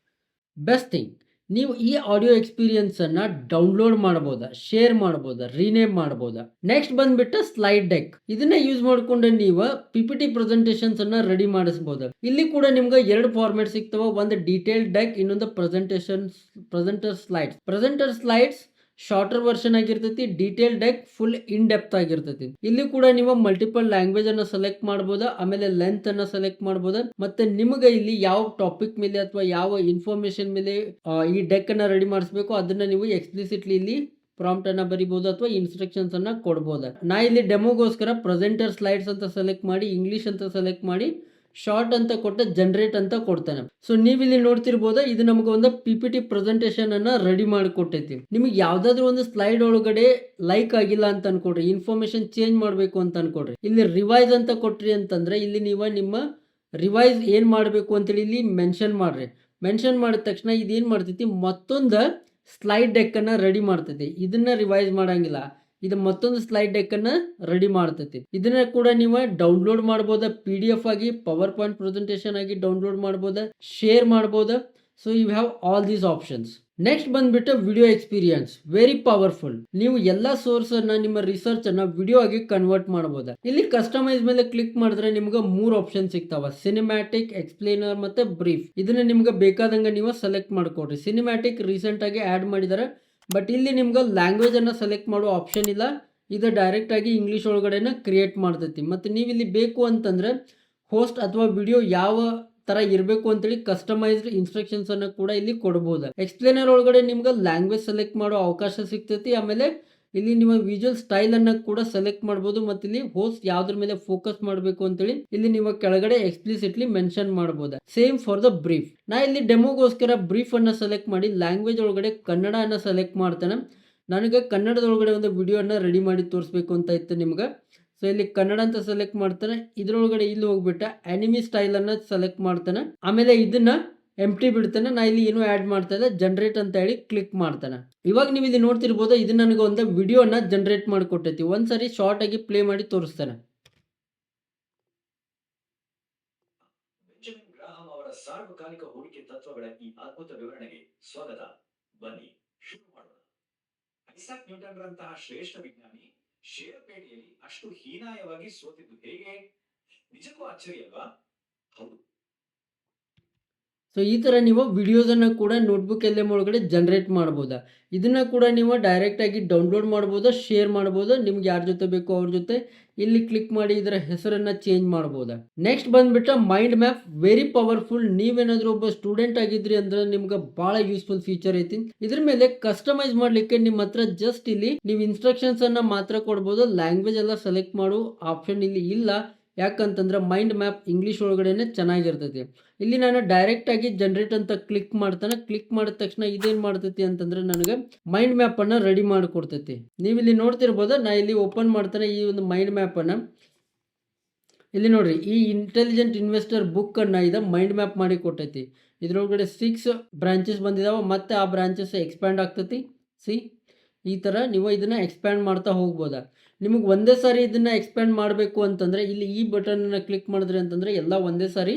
Best thing, ನೀವು ಈ ಆಡಿಯೋ ಎಕ್ಸ್ಪೀರಿಯನ್ಸ್ ಅನ್ನ ಡೌನ್ಲೋಡ್ ಮಾಡಬಹುದಾ, ಶೇರ್ ಮಾಡಬಹುದಾ, ರೀನೇಮ್ ಮಾಡಬಹುದಾ. Next ಬಂದ್ಬಿಟ್ಟು slide deck. ಇದನ್ನ use ಮಾಡ್ಕೊಂಡು ನೀವು PPT ಪ್ರೆಸೆಂಟೇಷನ್ಸ್ ಅನ್ನ ರೆಡಿ ಮಾಡಿಸಬಹುದು. ಇಲ್ಲಿ ಕೂಡ ನಿಮ್ಗೆ 2 ಫಾರ್ಮ್ಯಾಟ್ ಸಿಗ್ತವೆ. ಒಂದು ಡೀಟೇಲ್ ಡೆಕ್, ಇನ್ನೊಂದು ಪ್ರೆಸೆಂಟರ್ ಸ್ಲೈಡ್ಸ್ ಶಾರ್ಟರ್ ವರ್ಷನ್ ಆಗಿರ್ತೈತಿ. Detail deck full in depth ಆಗಿರ್ತೈತಿ. ಇಲ್ಲಿ ಕೂಡ ನೀವು ಮಲ್ಟಿಪಲ್ ಲ್ಯಾಂಗ್ವೇಜ್ ಅನ್ನ ಸೆಲೆಕ್ಟ್ ಮಾಡಬಹುದು. ಆಮೇಲೆ ಲೆಂತ್ ಅನ್ನ ಸೆಲೆಕ್ಟ್ ಮಾಡಬಹುದು. ಮತ್ತೆ ನಿಮಗೆ ಇಲ್ಲಿ ಯಾವ ಟಾಪಿಕ್ ಮೇಲೆ ಅಥವಾ ಯಾವ ಇನ್ಫಾರ್ಮೇಶನ್ ಮೇಲೆ ಈ ಡೆಕ್ ಅನ್ನ ರೆಡಿ ಮಾಡಿಸಬೇಕು ಅದನ್ನ ನೀವು ಎಕ್ಸ್ಪ್ಲಿಸಿಟ್ಲಿ ಇಲ್ಲಿ ಪ್ರಾಂಪ್ಟ್ ಅನ್ನ ಬರಿಬಹುದು ಅಥವಾ ಇನ್ಸ್ಟ್ರಕ್ಷನ್ಸ್ ಅನ್ನ ಕೊಡಬಹುದು. ನಾ ಇಲ್ಲಿ ಡೆಮೋಗೋಸ್ಕರ ಪ್ರೆಸೆಂಟರ್ ಸ್ಲೈಡ್ಸ್ ಅಂತ ಸೆಲೆಕ್ಟ್ ಮಾಡಿ, ಇಂಗ್ಲಿಷ್ ಅಂತ ಸೆಲೆಕ್ಟ್ ಮಾಡಿ, ಶಾರ್ಟ್ ಅಂತ ಕೊಟ್ಟು ಜನರೇಟ್ ಅಂತ ಕೊಡ್ತಾನೆ. ಸೊ ನೀವು ಇಲ್ಲಿ ನೋಡ್ತಿರ್ಬೋದು, ಇದು ನಮಗೆ ಒಂದು PPT ಪ್ರೆಸೆಂಟೇಷನ್ ಅನ್ನ ರೆಡಿ ಮಾಡಿ ಕೊಟ್ಟೈತಿ. ನಿಮಗೆ ಯಾವ್ದಾದ್ರು ಒಂದು ಸ್ಲೈಡ್ ಒಳಗಡೆ ಲೈಕ್ ಆಗಿಲ್ಲ ಅಂತ ಅನ್ಕೊಡ್ರಿ, ಇನ್ಫಾರ್ಮೇಶನ್ ಚೇಂಜ್ ಮಾಡಬೇಕು ಅಂತ ಅನ್ಕೊಡ್ರಿ, ಇಲ್ಲಿ ರಿವೈಸ್ ಅಂತ ಕೊಟ್ರಿ ಅಂತಂದ್ರೆ ಇಲ್ಲಿ ನೀವು ನಿಮ್ಮ ರಿವೈಸ್ ಏನ್ ಮಾಡಬೇಕು ಅಂತೇಳಿ ಇಲ್ಲಿ ಮೆನ್ಷನ್ ಮಾಡ್ರಿ. ಮೆನ್ಷನ್ ಮಾಡಿದ ತಕ್ಷಣ ಇದೇನ್ ಮಾಡ್ತೈತಿ, ಮತ್ತೊಂದು ಸ್ಲೈಡ್ ಡೆಕ್ ಅನ್ನ ರೆಡಿ ಮಾಡ್ತೈತಿ. ಇದನ್ನ ರಿವೈಸ್ ಮಾಡಂಗಿಲ್ಲ, ಇದು ಮತ್ತೊಂದು ಸ್ಲೈಡ್ ಡೆಕ್ ಅನ್ನ ರೆಡಿ ಮಾಡ್ತೈತಿ. ಇದನ್ನ ಕೂಡ ನೀವು ಡೌನ್ಲೋಡ್ ಮಾಡಬಹುದು, PDF ಆಗಿ, ಪವರ್ ಪಾಯಿಂಟ್ ಪ್ರೆಸೆಂಟೇಷನ್ ಆಗಿ ಡೌನ್ಲೋಡ್ ಮಾಡಬಹುದು, ಶೇರ್ ಮಾಡಬಹುದು. So you have all these options. Next ಬಂದ್ಬಿಟ್ಟು ವಿಡಿಯೋ ಎಕ್ಸ್ಪೀರಿಯನ್ಸ್, ವೆರಿ ಪವರ್ಫುಲ್. ನೀವು ಎಲ್ಲಾ ಸೋರ್ಸ್ ಅನ್ನ, ನಿಮ್ಮ ರಿಸರ್ಚ್ ಅನ್ನ ವಿಡಿಯೋ ಆಗಿ ಕನ್ವರ್ಟ್ ಮಾಡಬಹುದು. ಇಲ್ಲಿ ಕಸ್ಟಮೈಸ್ ಮೇಲೆ ಕ್ಲಿಕ್ ಮಾಡಿದ್ರೆ ನಿಮ್ಗೆ 3 ಆಪ್ಷನ್ ಸಿಗ್ತಾವ: ಸಿನಿಮ್ಯಾಟಿಕ್, ಎಕ್ಸ್ಪ್ಲೇನರ್ ಮತ್ತೆ ಬ್ರೀಫ್. ಇದನ್ನ ನಿಮ್ಗೆ ಬೇಕಾದಂಗ ನೀವು ಸೆಲೆಕ್ಟ್ ಮಾಡ್ಕೊಡ್ರಿ. ಸಿನಿಮ್ಯಾಟಿಕ್ ರೀಸೆಂಟ್ ಆಗಿ ಆಡ್ ಮಾಡಿದಾರೆ, ಬಟ್ ಇಲ್ಲಿ ನಿಮ್ಗೆ ಲ್ಯಾಂಗ್ವೇಜ್ ಅನ್ನ ಸೆಲೆಕ್ಟ್ ಮಾಡೋ ಆಪ್ಷನ್ ಇಲ್ಲ. ಇದು ಡೈರೆಕ್ಟ್ ಆಗಿ ಇಂಗ್ಲಿಷ್ ಒಳಗಡೆನ ಕ್ರಿಯೇಟ್ ಮಾಡ್ತೈತಿ. ಮತ್ತೆ ನೀವು ಇಲ್ಲಿ ಬೇಕು ಅಂತಂದ್ರೆ ಹೋಸ್ಟ್ ಅಥವಾ ವಿಡಿಯೋ ಯಾವ ತರ ಇರಬೇಕು ಅಂತೇಳಿ ಕಸ್ಟಮೈಸ್ಡ್ ಇನ್ಸ್ಟ್ರಕ್ಷನ್ಸ್ ಅನ್ನ ಕೂಡ ಇಲ್ಲಿ ಕೊಡಬಹುದು. ಎಕ್ಸ್ಪ್ಲೇನರ್ ಒಳಗಡೆ ನಿಮ್ಗೆ ಲ್ಯಾಂಗ್ವೇಜ್ ಸೆಲೆಕ್ಟ್ ಮಾಡೋ ಅವಕಾಶ ಸಿಗ್ತೈತಿ. ಆಮೇಲೆ ಇಲ್ಲಿ ನಿಮ್ಮ ವಿಜುವಲ್ ಸ್ಟೈಲ್ ಅನ್ನ ಕೂಡ ಸೆಲೆಕ್ಟ್ ಮಾಡಬಹುದು. ಮತ್ತೆ ಇಲ್ಲಿ ಹೋಸ್ಟ್ ಯಾವ್ದ್ರ ಮೇಲೆ ಫೋಕಸ್ ಮಾಡಬೇಕು ಅಂತೇಳಿ ಇಲ್ಲಿ ನೀವು ಕೆಳಗಡೆ ಎಕ್ಸ್ಪ್ಲಿಸಿಟ್ಲಿ ಮೆನ್ಷನ್ ಮಾಡಬಹುದು. Same for the brief. ನಾ ಇಲ್ಲಿ ಡೆಮೋಗೋಸ್ಕರ ಬ್ರೀಫ್ ಅನ್ನ ಸೆಲೆಕ್ಟ್ ಮಾಡಿ ಲ್ಯಾಂಗ್ವೇಜ್ ಒಳಗಡೆ ಕನ್ನಡ ಅನ್ನ ಸೆಲೆಕ್ಟ್ ಮಾಡ್ತೇನೆ. ನನಗೆ ಕನ್ನಡದೊಳಗಡೆ ಒಂದು ವಿಡಿಯೋ ಅನ್ನ ರೆಡಿ ಮಾಡಿ ತೋರಿಸ್ಬೇಕು ಅಂತ ಇತ್ತು ನಿಮ್ಗೆ. ಸೊ ಇಲ್ಲಿ ಕನ್ನಡ ಅಂತ ಸೆಲೆಕ್ಟ್ ಮಾಡ್ತಾನೆ. ಇದ್ರೊಳಗಡೆ ಇಲ್ಲಿ ಹೋಗ್ಬಿಟ್ಟು ಅನಿಮಿ ಸ್ಟೈಲ್ ಅನ್ನ ಸೆಲೆಕ್ಟ್ ಮಾಡ್ತಾನೆ. ಆಮೇಲೆ ಇದನ್ನ ಎಂಟಿ ಬಿಡ್ತಾನೆ. ನಾ ಇಲ್ಲಿ ಏನು ಆಡ್ ಮಾಡ್ತಾ ಇಲ್ಲ, ಜನರೇಟ್ ಅಂತ ಹೇಳಿ ಕ್ಲಿಕ್ ಮಾಡ್ತಾನೆ. ಇವಾಗ ನೀವು ಇಲ್ಲಿ ನೋಡ್ತಿರ್ಬೋದು, ಇದು ನನಗೆ ಒಂದು ವಿಡಿಯೋನ ಜನರೇಟ್ ಮಾಡಿಕೊಟ್ಟೈತಿ. ಒಂದ್ಸರಿ ಶಾರ್ಟ್ ಆಗಿ ಪ್ಲೇ ಮಾಡಿ ತೋರಿಸ್ತಾನೆ. ಬೆಂಜಮಿನ್ ಗ್ರಾಹಂ ಅವರ ಸಾರ್ವಕಾಲಿಕ ಹೂಡಿಕೆ ತತ್ವಗಳ ಈ ಅದ್ಭುತ ವಿವರಣೆಗೆ ಸ್ವಾಗತ. ಬನ್ನಿ ಶುರು ಮಾಡೋಣ. ಐಸಾಕ್ ನ್ಯೂಟನ್ ರಂತಹ ಶ್ರೇಷ್ಠ ವಿಜ್ಞಾನಿ ಷೇರು ಪೇಟೆಯಲ್ಲಿ ಅಷ್ಟು ಹೀನಾಯವಾಗಿ ಸೋತಿದ್ದು ಹೇಗೆ? ನಿಜಕ್ಕೂ ಅಚ್ಚರಿ ಅಲ್ವಾ? ಹೌದು. ಸೊ ಈ ಥರ ನೀವು ವಿಡಿಯೋಸನ್ನು ಕೂಡ ನೋಟ್ಬುಕ್ ಎಲ್ ಎಮ್ ಒಳಗಡೆ ಜನರೇಟ್ ಮಾಡ್ಬೋದಾ. ಇದನ್ನು ಕೂಡ ನೀವು ಡೈರೆಕ್ಟಾಗಿ ಡೌನ್ಲೋಡ್ ಮಾಡ್ಬೋದಾ, ಶೇರ್ ಮಾಡ್ಬೋದಾ, ನಿಮ್ಗೆ ಯಾರ ಜೊತೆ ಬೇಕೋ ಅವ್ರ ಜೊತೆ ಇಲ್ಲಿ ಕ್ಲಿಕ್ ಮಾಡಿ ಇದರ ಹೆಸರನ್ನು ಚೇಂಜ್ ಮಾಡ್ಬೋದಾ. ನೆಕ್ಸ್ಟ್ ಬಂದ್ಬಿಟ್ಟು ಮೈಂಡ್ ಮ್ಯಾಪ್, ವೆರಿ ಪವರ್ಫುಲ್. ನೀವೇನಾದರೂ ಒಬ್ಬ ಸ್ಟೂಡೆಂಟ್ ಆಗಿದ್ರಿ ಅಂದ್ರೆ ನಿಮ್ಗೆ ಭಾಳ ಯೂಸ್ಫುಲ್ ಫೀಚರ್ ಐತಿ. ಇದ್ರ ಮೇಲೆ ಕಸ್ಟಮೈಸ್ ಮಾಡಲಿಕ್ಕೆ ನಿಮ್ಮ ಹತ್ರ ಜಸ್ಟ್ ಇಲ್ಲಿ ನೀವು ಇನ್ಸ್ಟ್ರಕ್ಷನ್ಸ್ ಅನ್ನ ಮಾತ್ರ ಕೊಡ್ಬೋದು. ಲ್ಯಾಂಗ್ವೇಜ್ ಎಲ್ಲ ಸೆಲೆಕ್ಟ್ ಮಾಡು ಆಪ್ಷನ್ ಇಲ್ಲಿ ಇಲ್ಲ. ಯಾಕಂತಂದ್ರೆ ಮೈಂಡ್ ಮ್ಯಾಪ್ ಇಂಗ್ಲೀಷ್ ಒಳಗಡೆನೆ ಚೆನ್ನಾಗಿರ್ತೈತಿ. ಇಲ್ಲಿ ನಾನು ಡೈರೆಕ್ಟ್ ಆಗಿ ಜನರೇಟ್ ಅಂತ ಕ್ಲಿಕ್ ಮಾಡ್ತಾನೆ. ಕ್ಲಿಕ್ ಮಾಡಿದ ತಕ್ಷಣ ಇದೇನ್ ಮಾಡ್ತೈತಿ ಅಂತಂದ್ರೆ ನನಗೆ ಮೈಂಡ್ ಮ್ಯಾಪ್ ಅನ್ನ ರೆಡಿ ಮಾಡಿಕೊಡ್ತೈತಿ. ನೀವು ಇಲ್ಲಿ ನೋಡ್ತಿರ್ಬೋದು, ನಾ ಇಲ್ಲಿ ಓಪನ್ ಮಾಡ್ತಾನೆ ಈ ಒಂದು ಮೈಂಡ್ ಮ್ಯಾಪ್ ಅನ್ನ. ಇಲ್ಲಿ ನೋಡ್ರಿ, ಈ ಇಂಟೆಲಿಜೆಂಟ್ ಇನ್ವೆಸ್ಟರ್ ಬುಕ್ ಅನ್ನ ಇದು ಮೈಂಡ್ ಮ್ಯಾಪ್ ಮಾಡಿ ಕೊಟ್ಟೈತಿ. ಇದ್ರೊಳಗಡೆ 6 ಬ್ರಾಂಚಸ್ ಬಂದಿದಾವ. ಮತ್ತೆ ಆ ಬ್ರಾಂಚಸ್ ಎಕ್ಸ್ಪ್ಯಾಂಡ್ ಆಗ್ತೈತಿ. ಸಿ ಈ ಥರ ನೀವು ಇದನ್ನ ಎಕ್ಸ್ಪ್ಯಾಂಡ್ ಮಾಡ್ತಾ ಹೋಗ್ಬೋದಾ. ನಿಮಗೆ ಒಂದೇ ಸಾರಿ ಇದನ್ನ ಎಕ್ಸ್ಪ್ಯಾಂಡ್ ಮಾಡಬೇಕು ಅಂತಂದ್ರೆ ಇಲ್ಲಿ ಈ ಬಟನ್ನ ಕ್ಲಿಕ್ ಮಾಡಿದ್ರಿ ಅಂತಂದ್ರೆ ಎಲ್ಲ ಒಂದೇ ಸಾರಿ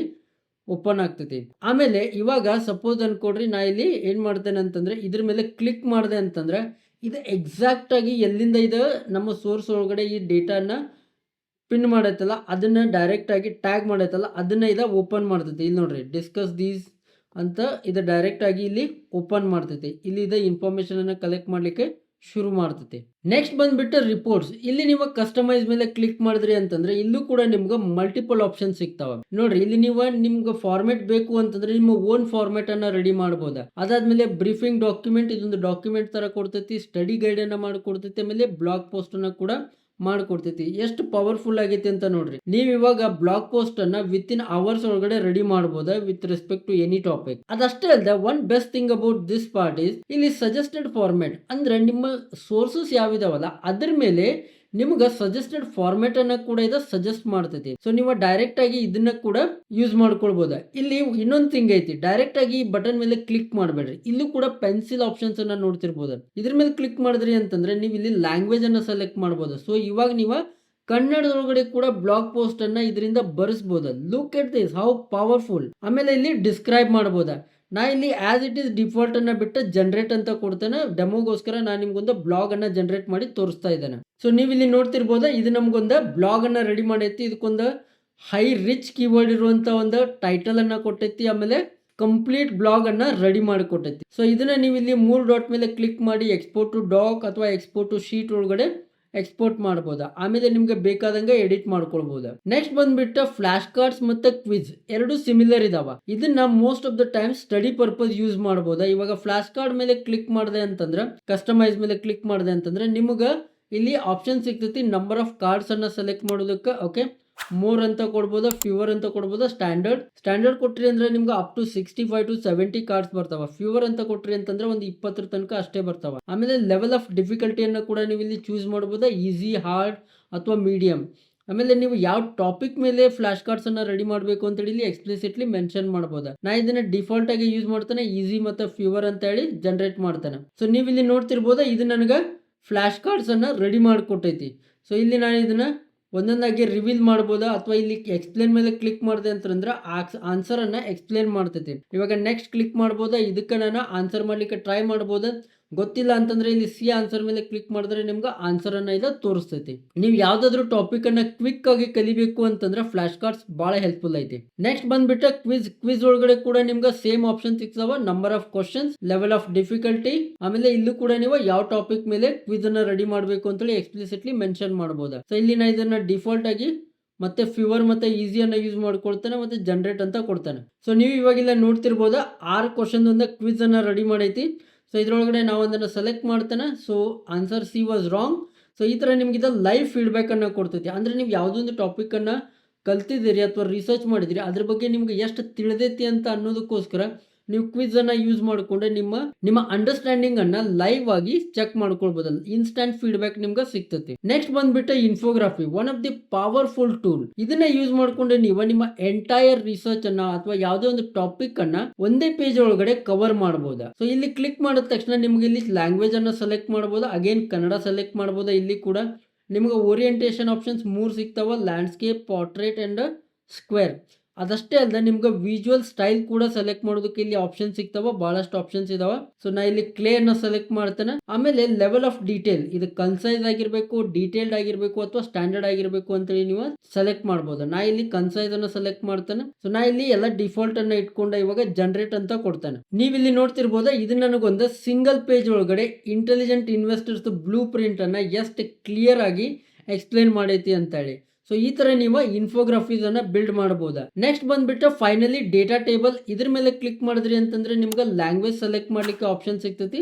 ಓಪನ್ ಆಗ್ತೈತಿ. ಆಮೇಲೆ ಇವಾಗ ಸಪೋಸ್ ಅನ್ಕೊಡ್ರಿ ನಾ ಇಲ್ಲಿ ಏನ್ ಮಾಡ್ತೇನೆ ಅಂತಂದ್ರೆ ಇದ್ರ ಮೇಲೆ ಕ್ಲಿಕ್ ಮಾಡಿದೆ ಅಂತಂದ್ರೆ ಇದು ಎಕ್ಸಾಕ್ಟ್ ಆಗಿ ಎಲ್ಲಿಂದ ಇದು ನಮ್ಮ ಸೋರ್ಸ್ ಒಳಗಡೆ ಈ ಡೇಟಾನ ಪಿನ್ ಮಾಡೈತಲ್ಲ ಅದನ್ನ ಡೈರೆಕ್ಟ್ ಆಗಿ ಟ್ಯಾಗ್ ಮಾಡೈತಲ್ಲ ಅದನ್ನ ಇದು ಓಪನ್ ಮಾಡ್ತೈತಿ. ಇಲ್ಲಿ ನೋಡ್ರಿ ಡಿಸ್ಕಸ್ ದೀಸ್ ಅಂತ ಇದು ಡೈರೆಕ್ಟ್ ಆಗಿ ಇಲ್ಲಿ ಓಪನ್ ಮಾಡ್ತೈತಿ. ಇಲ್ಲಿ ಇದು ಇನ್ಫಾರ್ಮೇಶನ್ ಅನ್ನ ಕಲೆಕ್ಟ್ ಮಾಡ್ಲಿಕ್ಕೆ ಶುರು ಮಾಡ್ತೈತಿ. ನೆಕ್ಸ್ಟ್ ಬಂದ್ಬಿಟ್ಟು ರಿಪೋರ್ಟ್ಸ್. ಇಲ್ಲಿ ನೀವು ಕಸ್ಟಮೈಸ್ ಮೇಲೆ ಕ್ಲಿಕ್ ಮಾಡಿದ್ರಿ ಅಂತಂದ್ರೆ ಇಲ್ಲೂ ಕೂಡ ನಿಮ್ಗೆ ಮಲ್ಟಿಪಲ್ ಆಪ್ಷನ್ ಸಿಗ್ತಾವ. ನೋಡ್ರಿ ಇಲ್ಲಿ ನೀವು ನಿಮ್ಗೆ ಫಾರ್ಮೆಟ್ ಬೇಕು ಅಂತಂದ್ರೆ ನಿಮ್ಮ ಓನ್ ಫಾರ್ಮೆಟ್ ಅನ್ನ ರೆಡಿ ಮಾಡಬಹುದು. ಅದಾದ್ಮೇಲೆ ಬ್ರೀಫಿಂಗ್ ಡಾಕ್ಯುಮೆಂಟ್, ಇದೊಂದು ಡಾಕ್ಯುಮೆಂಟ್ ತರ ಕೊಡ್ತೈತಿ. ಸ್ಟಡಿ ಗೈಡ್ ಅನ್ನ ಮಾಡಿಕೊಡ್ತೈತಿ. ಆಮೇಲೆ ಬ್ಲಾಗ್ ಪೋಸ್ಟ್ ಅನ್ನ ಕೂಡ ಮಾಡ್ಕೊಡ್ತೈತಿ. ಎಷ್ಟು ಪವರ್ಫುಲ್ ಆಗೈತಿ ಅಂತ ನೋಡ್ರಿ. ನೀವು ಇವಾಗ ಬ್ಲಾಗ್ ಪೋಸ್ಟ್ ಅನ್ನ ವಿತ್ ಇನ್ ಅವರ್ಸ್ ಒಳಗಡೆ ರೆಡಿ ಮಾಡಬಹುದು with respect to any topic. ಅದಷ್ಟೇ ಅಲ್ಲದೆ one best thing about this part is ಇಲ್ಲಿ ಸಜೆಸ್ಟೆಡ್ ಫಾರ್ಮೆಟ್ ಅಂದ್ರೆ ನಿಮ್ಮ ಸೋರ್ಸಸ್ ಯಾವಿದಾವಲ್ಲ ಅದ್ರ ಮೇಲೆ ನಿಮ್ಗೆ ಸಜೆಸ್ಟೆಡ್ ಫಾರ್ಮೆಟ್ ಅನ್ನ ಕೂಡ ಇದು ಸಜೆಸ್ಟ್ ಮಾಡ್ತೈತಿ. ಸೊ ನೀವು ಡೈರೆಕ್ಟ್ ಆಗಿ ಇದನ್ನ ಕೂಡ ಯೂಸ್ ಮಾಡ್ಕೊಳ್ಬಹುದು. ಇಲ್ಲಿ ಇನ್ನೊಂದು ಥಿಂಗ್ ಐತಿ, ಡೈರೆಕ್ಟ್ ಆಗಿ ಬಟನ್ ಮೇಲೆ ಕ್ಲಿಕ್ ಮಾಡಬೇಡ್ರಿ. ಇಲ್ಲೂ ಕೂಡ ಪೆನ್ಸಿಲ್ ಆಪ್ಷನ್ಸ್ ಅನ್ನ ನೋಡ್ತಿರ್ಬೋದು. ಇದ್ರ ಮೇಲೆ ಕ್ಲಿಕ್ ಮಾಡಿದ್ರಿ ಅಂತಂದ್ರೆ ನೀವು ಇಲ್ಲಿ ಲ್ಯಾಂಗ್ವೇಜ್ ಅನ್ನ ಸೆಲೆಕ್ಟ್ ಮಾಡಬಹುದು. ಸೊ ಇವಾಗ ನೀವು ಕನ್ನಡದೊಳಗಡೆ ಕೂಡ ಬ್ಲಾಗ್ ಪೋಸ್ಟ್ ಅನ್ನ ಇದರಿಂದ ಬರೆಸಬಹುದು. Look at this how powerful. ಆಮೇಲೆ ಇಲ್ಲಿ ಡಿಸ್ಕ್ರೈಬ್ ಮಾಡಬಹುದು. ನಾ ಇಲ್ಲಿ ಆಸ್ ಇಟ್ ಈಸ್ ಡಿಫಾಲ್ಟ್ ಅನ್ನ ಬಿಟ್ಟು ಜನರೇಟ್ ಅಂತ ಕೊಡ್ತೇನೆ. ಡೆಮೋಗೋಸ್ಕರ ನಾನು ನಿಮ್ಗೊಂದು ಬ್ಲಾಗ್ ಅನ್ನ ಜನರೇಟ್ ಮಾಡಿ ತೋರಿಸ್ತಾ ಇದ್ದೇನೆ. ಸೊ ನೀವು ಇಲ್ಲಿ ನೋಡ್ತಿರ್ಬೋದು ಇದು ನಮ್ಗೊಂದು ಬ್ಲಾಗ್ ಅನ್ನ ರೆಡಿ ಮಾಡೈತಿ. ಇದಕ್ಕೊಂದು ಹೈ ರಿಚ್ ಕೀವರ್ಡ್ ಇರುವಂತ ಒಂದು ಟೈಟಲ್ ಅನ್ನ ಕೊಟ್ಟೈತಿ. ಆಮೇಲೆ ಕಂಪ್ಲೀಟ್ ಬ್ಲಾಗ್ ಅನ್ನ ರೆಡಿ ಮಾಡಿ ಕೊಟ್ಟೈತಿ. ಸೊ ಇದನ್ನ ನೀವು ಇಲ್ಲಿ 3 ಡಾಟ್ ಮೇಲೆ ಕ್ಲಿಕ್ ಮಾಡಿ ಎಕ್ಸ್ಪೋರ್ಟ್ ಟು ಡಾಕ್ ಅಥವಾ ಎಕ್ಸ್ಪೋರ್ಟ್ ಟು ಶೀಟ್ ಒಳಗಡೆ ಎಕ್ಸ್ಪೋರ್ಟ್ ಮಾಡಬಹುದು. ಆಮೇಲೆ ನಿಮ್ಗೆ ಬೇಕಾದಂಗೆ ಎಡಿಟ್ ಮಾಡ್ಕೊಳ್ಬಹುದು. ನೆಕ್ಸ್ಟ್ ಬಂದ್ಬಿಟ್ಟು ಫ್ಲಾಶ್ ಕಾರ್ಡ್ಸ್ ಮತ್ತೆ ಕ್ವಿಜ್ ಎರಡು ಸಿಮಿಲರ್ ಇದಾವ. ಇದನ್ನ most of the time study purpose use ಮಾಡಬಹುದು. ಇವಾಗ ಫ್ಲಾಶ್ ಕಾರ್ಡ್ ಮೇಲೆ ಕ್ಲಿಕ್ ಮಾಡಿದೆ ಅಂತಂದ್ರೆ ಕಸ್ಟಮೈಸ್ ಮೇಲೆ ಕ್ಲಿಕ್ ಮಾಡಿದೆ ಅಂತಂದ್ರೆ ನಿಮ್ಗೆ ಇಲ್ಲಿ ಆಪ್ಷನ್ ಸಿಗ್ತೈತಿ ನಂಬರ್ ಆಫ್ ಕಾರ್ಡ್ಸ್ ಅನ್ನ ಸೆಲೆಕ್ಟ್ ಮಾಡೋದಕ್ಕೆ. ಓಕೆ, ಮೋರ್ ಅಂತ ಕೊಡ್ಬೋದು, ಫ್ಯೂವರ್ ಅಂತ ಕೊಡ್ಬೋದು, ಸ್ಟ್ಯಾಂಡರ್ಡ್ ಕೊಟ್ರಿ ಅಂದ್ರೆ ನಿಮ್ಗೆ ಅಪ್ ಟು 65 to 70 ಕಾರ್ಡ್ಸ್ ಬರ್ತಾವ. ಫ್ಯೂವರ್ ಅಂತ ಕೊಟ್ರಿ ಅಂತಂದ್ರೆ ಒಂದು 20 ತನಕ ಅಷ್ಟೇ ಬರ್ತಾವ. ಆಮೇಲೆ ಲೆವೆಲ್ ಆಫ್ ಡಿಫಿಕಲ್ಟಿಯನ್ನು ಕೂಡ ನೀವು ಇಲ್ಲಿ ಚೂಸ್ ಮಾಡ್ಬೋದು, ಈಸಿ, ಹಾರ್ಡ್ ಅಥವಾ ಮೀಡಿಯಂ. ಆಮೇಲೆ ನೀವು ಯಾವ ಟಾಪಿಕ್ ಮೇಲೆ ಫ್ಲಾಶ್ ಕಾರ್ಡ್ಸ್ ಅನ್ನ ರೆಡಿ ಮಾಡಬೇಕು ಅಂತ ಹೇಳಿ ಎಕ್ಸ್ಪ್ಲಿಸಿಟ್ಲಿ ಮೆನ್ಷನ್ ಮಾಡಬಹುದು. ನಾ ಇದನ್ನ ಡಿಫಾಲ್ಟ್ ಆಗಿ ಯೂಸ್ ಮಾಡ್ತಾನೆ, ಈಸಿ ಮತ್ತೆ ಫ್ಯೂವರ್ ಅಂತ ಹೇಳಿ ಜನರೇಟ್ ಮಾಡ್ತಾನೆ. ಸೊ ನೀವು ಇಲ್ಲಿ ನೋಡ್ತಿರ್ಬೋದು ಇದು ನನಗೆ ಫ್ಲಾಶ್ ಕಾರ್ಡ್ಸ್ ಅನ್ನ ರೆಡಿ ಮಾಡಿಕೊಟ್ಟೈತಿ. ಸೊ ಇಲ್ಲಿ ನಾನು ಇದನ್ನ ಒಂದೊಂದಾಗಿ ರಿವೀಲ್ ಮಾಡ್ಬೋದಾ ಅಥವಾ ಇಲ್ಲಿ ಎಕ್ಸ್ಪ್ಲೇನ್ ಮೇಲೆ ಕ್ಲಿಕ್ ಮಾಡಿದೆ ಅಂತಂದ್ರೆ ಆನ್ಸರ್ ಅನ್ನ ಎಕ್ಸ್ಪ್ಲೇನ್ ಮಾಡ್ತೈತಿ. ಇವಾಗ ನೆಕ್ಸ್ಟ್ ಕ್ಲಿಕ್ ಮಾಡ್ಬೋದಾ, ಇದಕ್ಕೆ ನಾನು ಆನ್ಸರ್ ಮಾಡ್ಲಿಕ್ಕೆ ಟ್ರೈ ಮಾಡ್ಬೋದಾ. ಗೊತ್ತಿಲ್ಲ ಅಂತಂದ್ರೆ ಇಲ್ಲಿ ಸಿ ಆನ್ಸರ್ ಮೇಲೆ ಕ್ಲಿಕ್ ಮಾಡಿದ್ರೆ ನಿಮ್ಗೆ ಆನ್ಸರ್ ಅನ್ನ ಇದು ತೋರಿಸ್ತೈತಿ. ನೀವು ಯಾವ್ದಾದ್ರು ಟಾಪಿಕ್ ಅನ್ನ ಕ್ವಿಕ್ ಆಗಿ ಕಲಿಬೇಕು ಅಂತಂದ್ರೆ ಫ್ಲಾಶ್ ಕಾರ್ಡ್ಸ್ ಬಹಳ ಹೆಲ್ಪ್ಫುಲ್ ಐತಿ. ನೆಕ್ಸ್ಟ್ ಬಂದ್ಬಿಟ್ಟು ಕ್ವಿಜ್ ಒಳಗಡೆ ಕೂಡ ನಿಮ್ಗೆ ಸೇಮ್ ಆಪ್ಷನ್ ಸಿಗ್ತಾವ. Number of questions, level of difficulty, ಆಮೇಲೆ ಇಲ್ಲೂ ಕೂಡ ನೀವು ಯಾವ ಟಾಪಿಕ್ ಮೇಲೆ ಕ್ವಿಜ್ ಅನ್ನ ರೆಡಿ ಮಾಡಬೇಕು ಅಂತೇಳಿ ಎಕ್ಸ್ಪ್ಲಿಸಿಟ್ಲಿ ಮೆನ್ಷನ್ ಮಾಡಬಹುದು. ಸೊ ಇಲ್ಲಿ ನಾ ಇದನ್ನ ಡಿಫಾಲ್ಟ್ ಆಗಿ ಮತ್ತೆ ಫ್ಯೂವರ್ ಮತ್ತೆ ಈಸಿಯನ್ನ ಯೂಸ್ ಮಾಡ್ಕೊಳ್ತಾನೆ ಮತ್ತೆ ಜನರೇಟ್ ಅಂತ ಕೊಡ್ತಾನೆ. ಸೊ ನೀವು ಇವಾಗೆಲ್ಲ ನೋಡ್ತಿರ್ಬೋದಾ 6 ಕ್ವಶನ್ ಒಂದು ಕ್ವಿಜ್ ಅನ್ನ ರೆಡಿ ಮಾಡೈತಿ. ಸೊ ಇದ್ರೊಳಗಡೆ ನಾವು ಒಂದನ್ನು ಸೆಲೆಕ್ಟ್ ಮಾಡ್ತಾನೆ. So answer C was wrong. So ಈ ಥರ ನಿಮ್ಗೆ ಇದು ಲೈವ್ ಫೀಡ್ಬ್ಯಾಕ್ ಅನ್ನ ಕೊಡ್ತೈತಿ. ಅಂದ್ರೆ ನೀವು ಯಾವುದೊಂದು ಟಾಪಿಕ್ ಅನ್ನ ಕಲ್ತಿದ್ದೀರಿ ಅಥವಾ ರಿಸರ್ಚ್ ಮಾಡಿದಿರಿ ಅದ್ರ ಬಗ್ಗೆ ನಿಮ್ಗೆ ಎಷ್ಟು ತಿಳಿದೈತಿ ಅಂತ ಅನ್ನೋದಕ್ಕೋಸ್ಕರ ನೀವು ಕ್ವಿಜ್ ಅನ್ನ ಯೂಸ್ ಮಾಡಿಕೊಂಡ್ರೆ ನಿಮ್ಮ ಅಂಡರ್ಸ್ಟ್ಯಾಂಡಿಂಗ್ ಅನ್ನ ಲೈವ್ ಆಗಿ ಚೆಕ್ ಮಾಡ್ಕೊಳ್ಬಹುದು. ಇನ್ಸ್ಟಂಟ್ ಫೀಡ್ಬ್ಯಾಕ್ ನಿಮ್ಗೆ ಸಿಗ್ತೈತಿ. ನೆಕ್ಸ್ಟ್ ಬಂದ್ಬಿಟ್ಟು infographic, one of the powerful tool. ಇದನ್ನ ಯೂಸ್ ಮಾಡ್ಕೊಂಡ್ರೆ ನೀವು ನಿಮ್ಮ ಎಂಟೈರ್ ರಿಸರ್ಚ್ ಅನ್ನ ಅಥವಾ ಯಾವುದೇ ಒಂದು ಟಾಪಿಕ್ ಅನ್ನ ಒಂದೇ ಪೇಜ್ ಒಳಗಡೆ ಕವರ್ ಮಾಡಬಹುದು. ಸೊ ಇಲ್ಲಿ ಕ್ಲಿಕ್ ಮಾಡಿದ ತಕ್ಷಣ ನಿಮ್ಗೆ ಇಲ್ಲಿ ಲ್ಯಾಂಗ್ವೇಜ್ ಅನ್ನ ಸೆಲೆಕ್ಟ್ ಮಾಡಬಹುದು. ಅಗೇನ್ ಕನ್ನಡ ಸೆಲೆಕ್ಟ್ ಮಾಡಬಹುದು. ಇಲ್ಲಿ ಕೂಡ ನಿಮ್ಗೆ ಓರಿಯಂಟೇಷನ್ ಆಪ್ಷನ್ಸ್ 3 ಸಿಗ್ತಾವ, ಲ್ಯಾಂಡ್ಸ್ಕೇಪ್, ಪೋರ್ಟ್ರೇಟ್ ಅಂಡ್ ಸ್ಕ್ವೇರ್. ಅದಷ್ಟೇ ಅಲ್ಲದೆ ನಿಮ್ಗೆ ವಿಜುವಲ್ ಸ್ಟೈಲ್ ಕೂಡ ಸೆಲೆಕ್ಟ್ ಮಾಡೋದಕ್ಕೆ ಇಲ್ಲಿ ಆಪ್ಷನ್ ಸಿಗ್ತಾವ, ಬಹಳಷ್ಟು ಆಪ್ಷನ್ಸ್ ಇದಾವ. ಸೊ ನಾ ಇಲ್ಲಿ ಕ್ಲೇ ಅನ್ನ ಸೆಲೆಕ್ಟ್ ಮಾಡ್ತೇನೆ. ಆಮೇಲೆ ಲೆವೆಲ್ ಆಫ್ ಡೀಟೇಲ್, ಇದು ಕನ್ಸೈಸ್ ಆಗಿರ್ಬೇಕು, ಡೀಟೇಲ್ಡ್ ಆಗಿರ್ಬೇಕು ಅಥವಾ ಸ್ಟ್ಯಾಂಡರ್ಡ್ ಆಗಿರ್ಬೇಕು ಅಂತೇಳಿ ನೀವು ಸೆಲೆಕ್ಟ್ ಮಾಡಬಹುದು. ನಾ ಇಲ್ಲಿ ಕನ್ಸೈಸ್ ಅನ್ನ ಸೆಲೆಕ್ಟ್ ಮಾಡ್ತೇನೆ. ಸೊ ನಾ ಇಲ್ಲಿ ಎಲ್ಲ ಡಿಫಾಲ್ಟ್ ಅನ್ನ ಇಟ್ಕೊಂಡ ಇವಾಗ ಜನರೇಟ್ ಅಂತ ಕೊಡ್ತೇನೆ. ನೀವು ಇಲ್ಲಿ ನೋಡ್ತಿರ್ಬೋದ ಇದು ನನಗೊಂದು ಸಿಂಗಲ್ ಪೇಜ್ ಒಳಗಡೆ ಇಂಟೆಲಿಜೆಂಟ್ ಇನ್ವೆಸ್ಟರ್ಸ್ ಬ್ಲೂ ಪ್ರಿಂಟ್ ಅನ್ನ ಎಷ್ಟು ಕ್ಲಿಯರ್ ಆಗಿ ಎಕ್ಸ್ಪ್ಲೇನ್ ಮಾಡೈತಿ ಅಂತ ಹೇಳಿ. ಸೊ ಈ ತರ ನೀವು ಇನ್ಫೋಗ್ರಾಫೀಸ್ ಅನ್ನ ಬಿಲ್ಡ್ ಮಾಡಬಹುದು. ನೆಕ್ಸ್ಟ್ ಬಂದ್ಬಿಟ್ಟು ಫೈನಲಿ ಡೇಟಾ ಟೇಬಲ್. ಇದ್ರ ಮೇಲೆ ಕ್ಲಿಕ್ ಮಾಡಿದ್ರಿ ಅಂತಂದ್ರೆ ನಿಮ್ಗೆ ಲ್ಯಾಂಗ್ವೇಜ್ ಸೆಲೆಕ್ಟ್ ಮಾಡ್ಲಿಕ್ಕೆ ಆಪ್ಷನ್ ಸಿಗ್ತೈತಿ.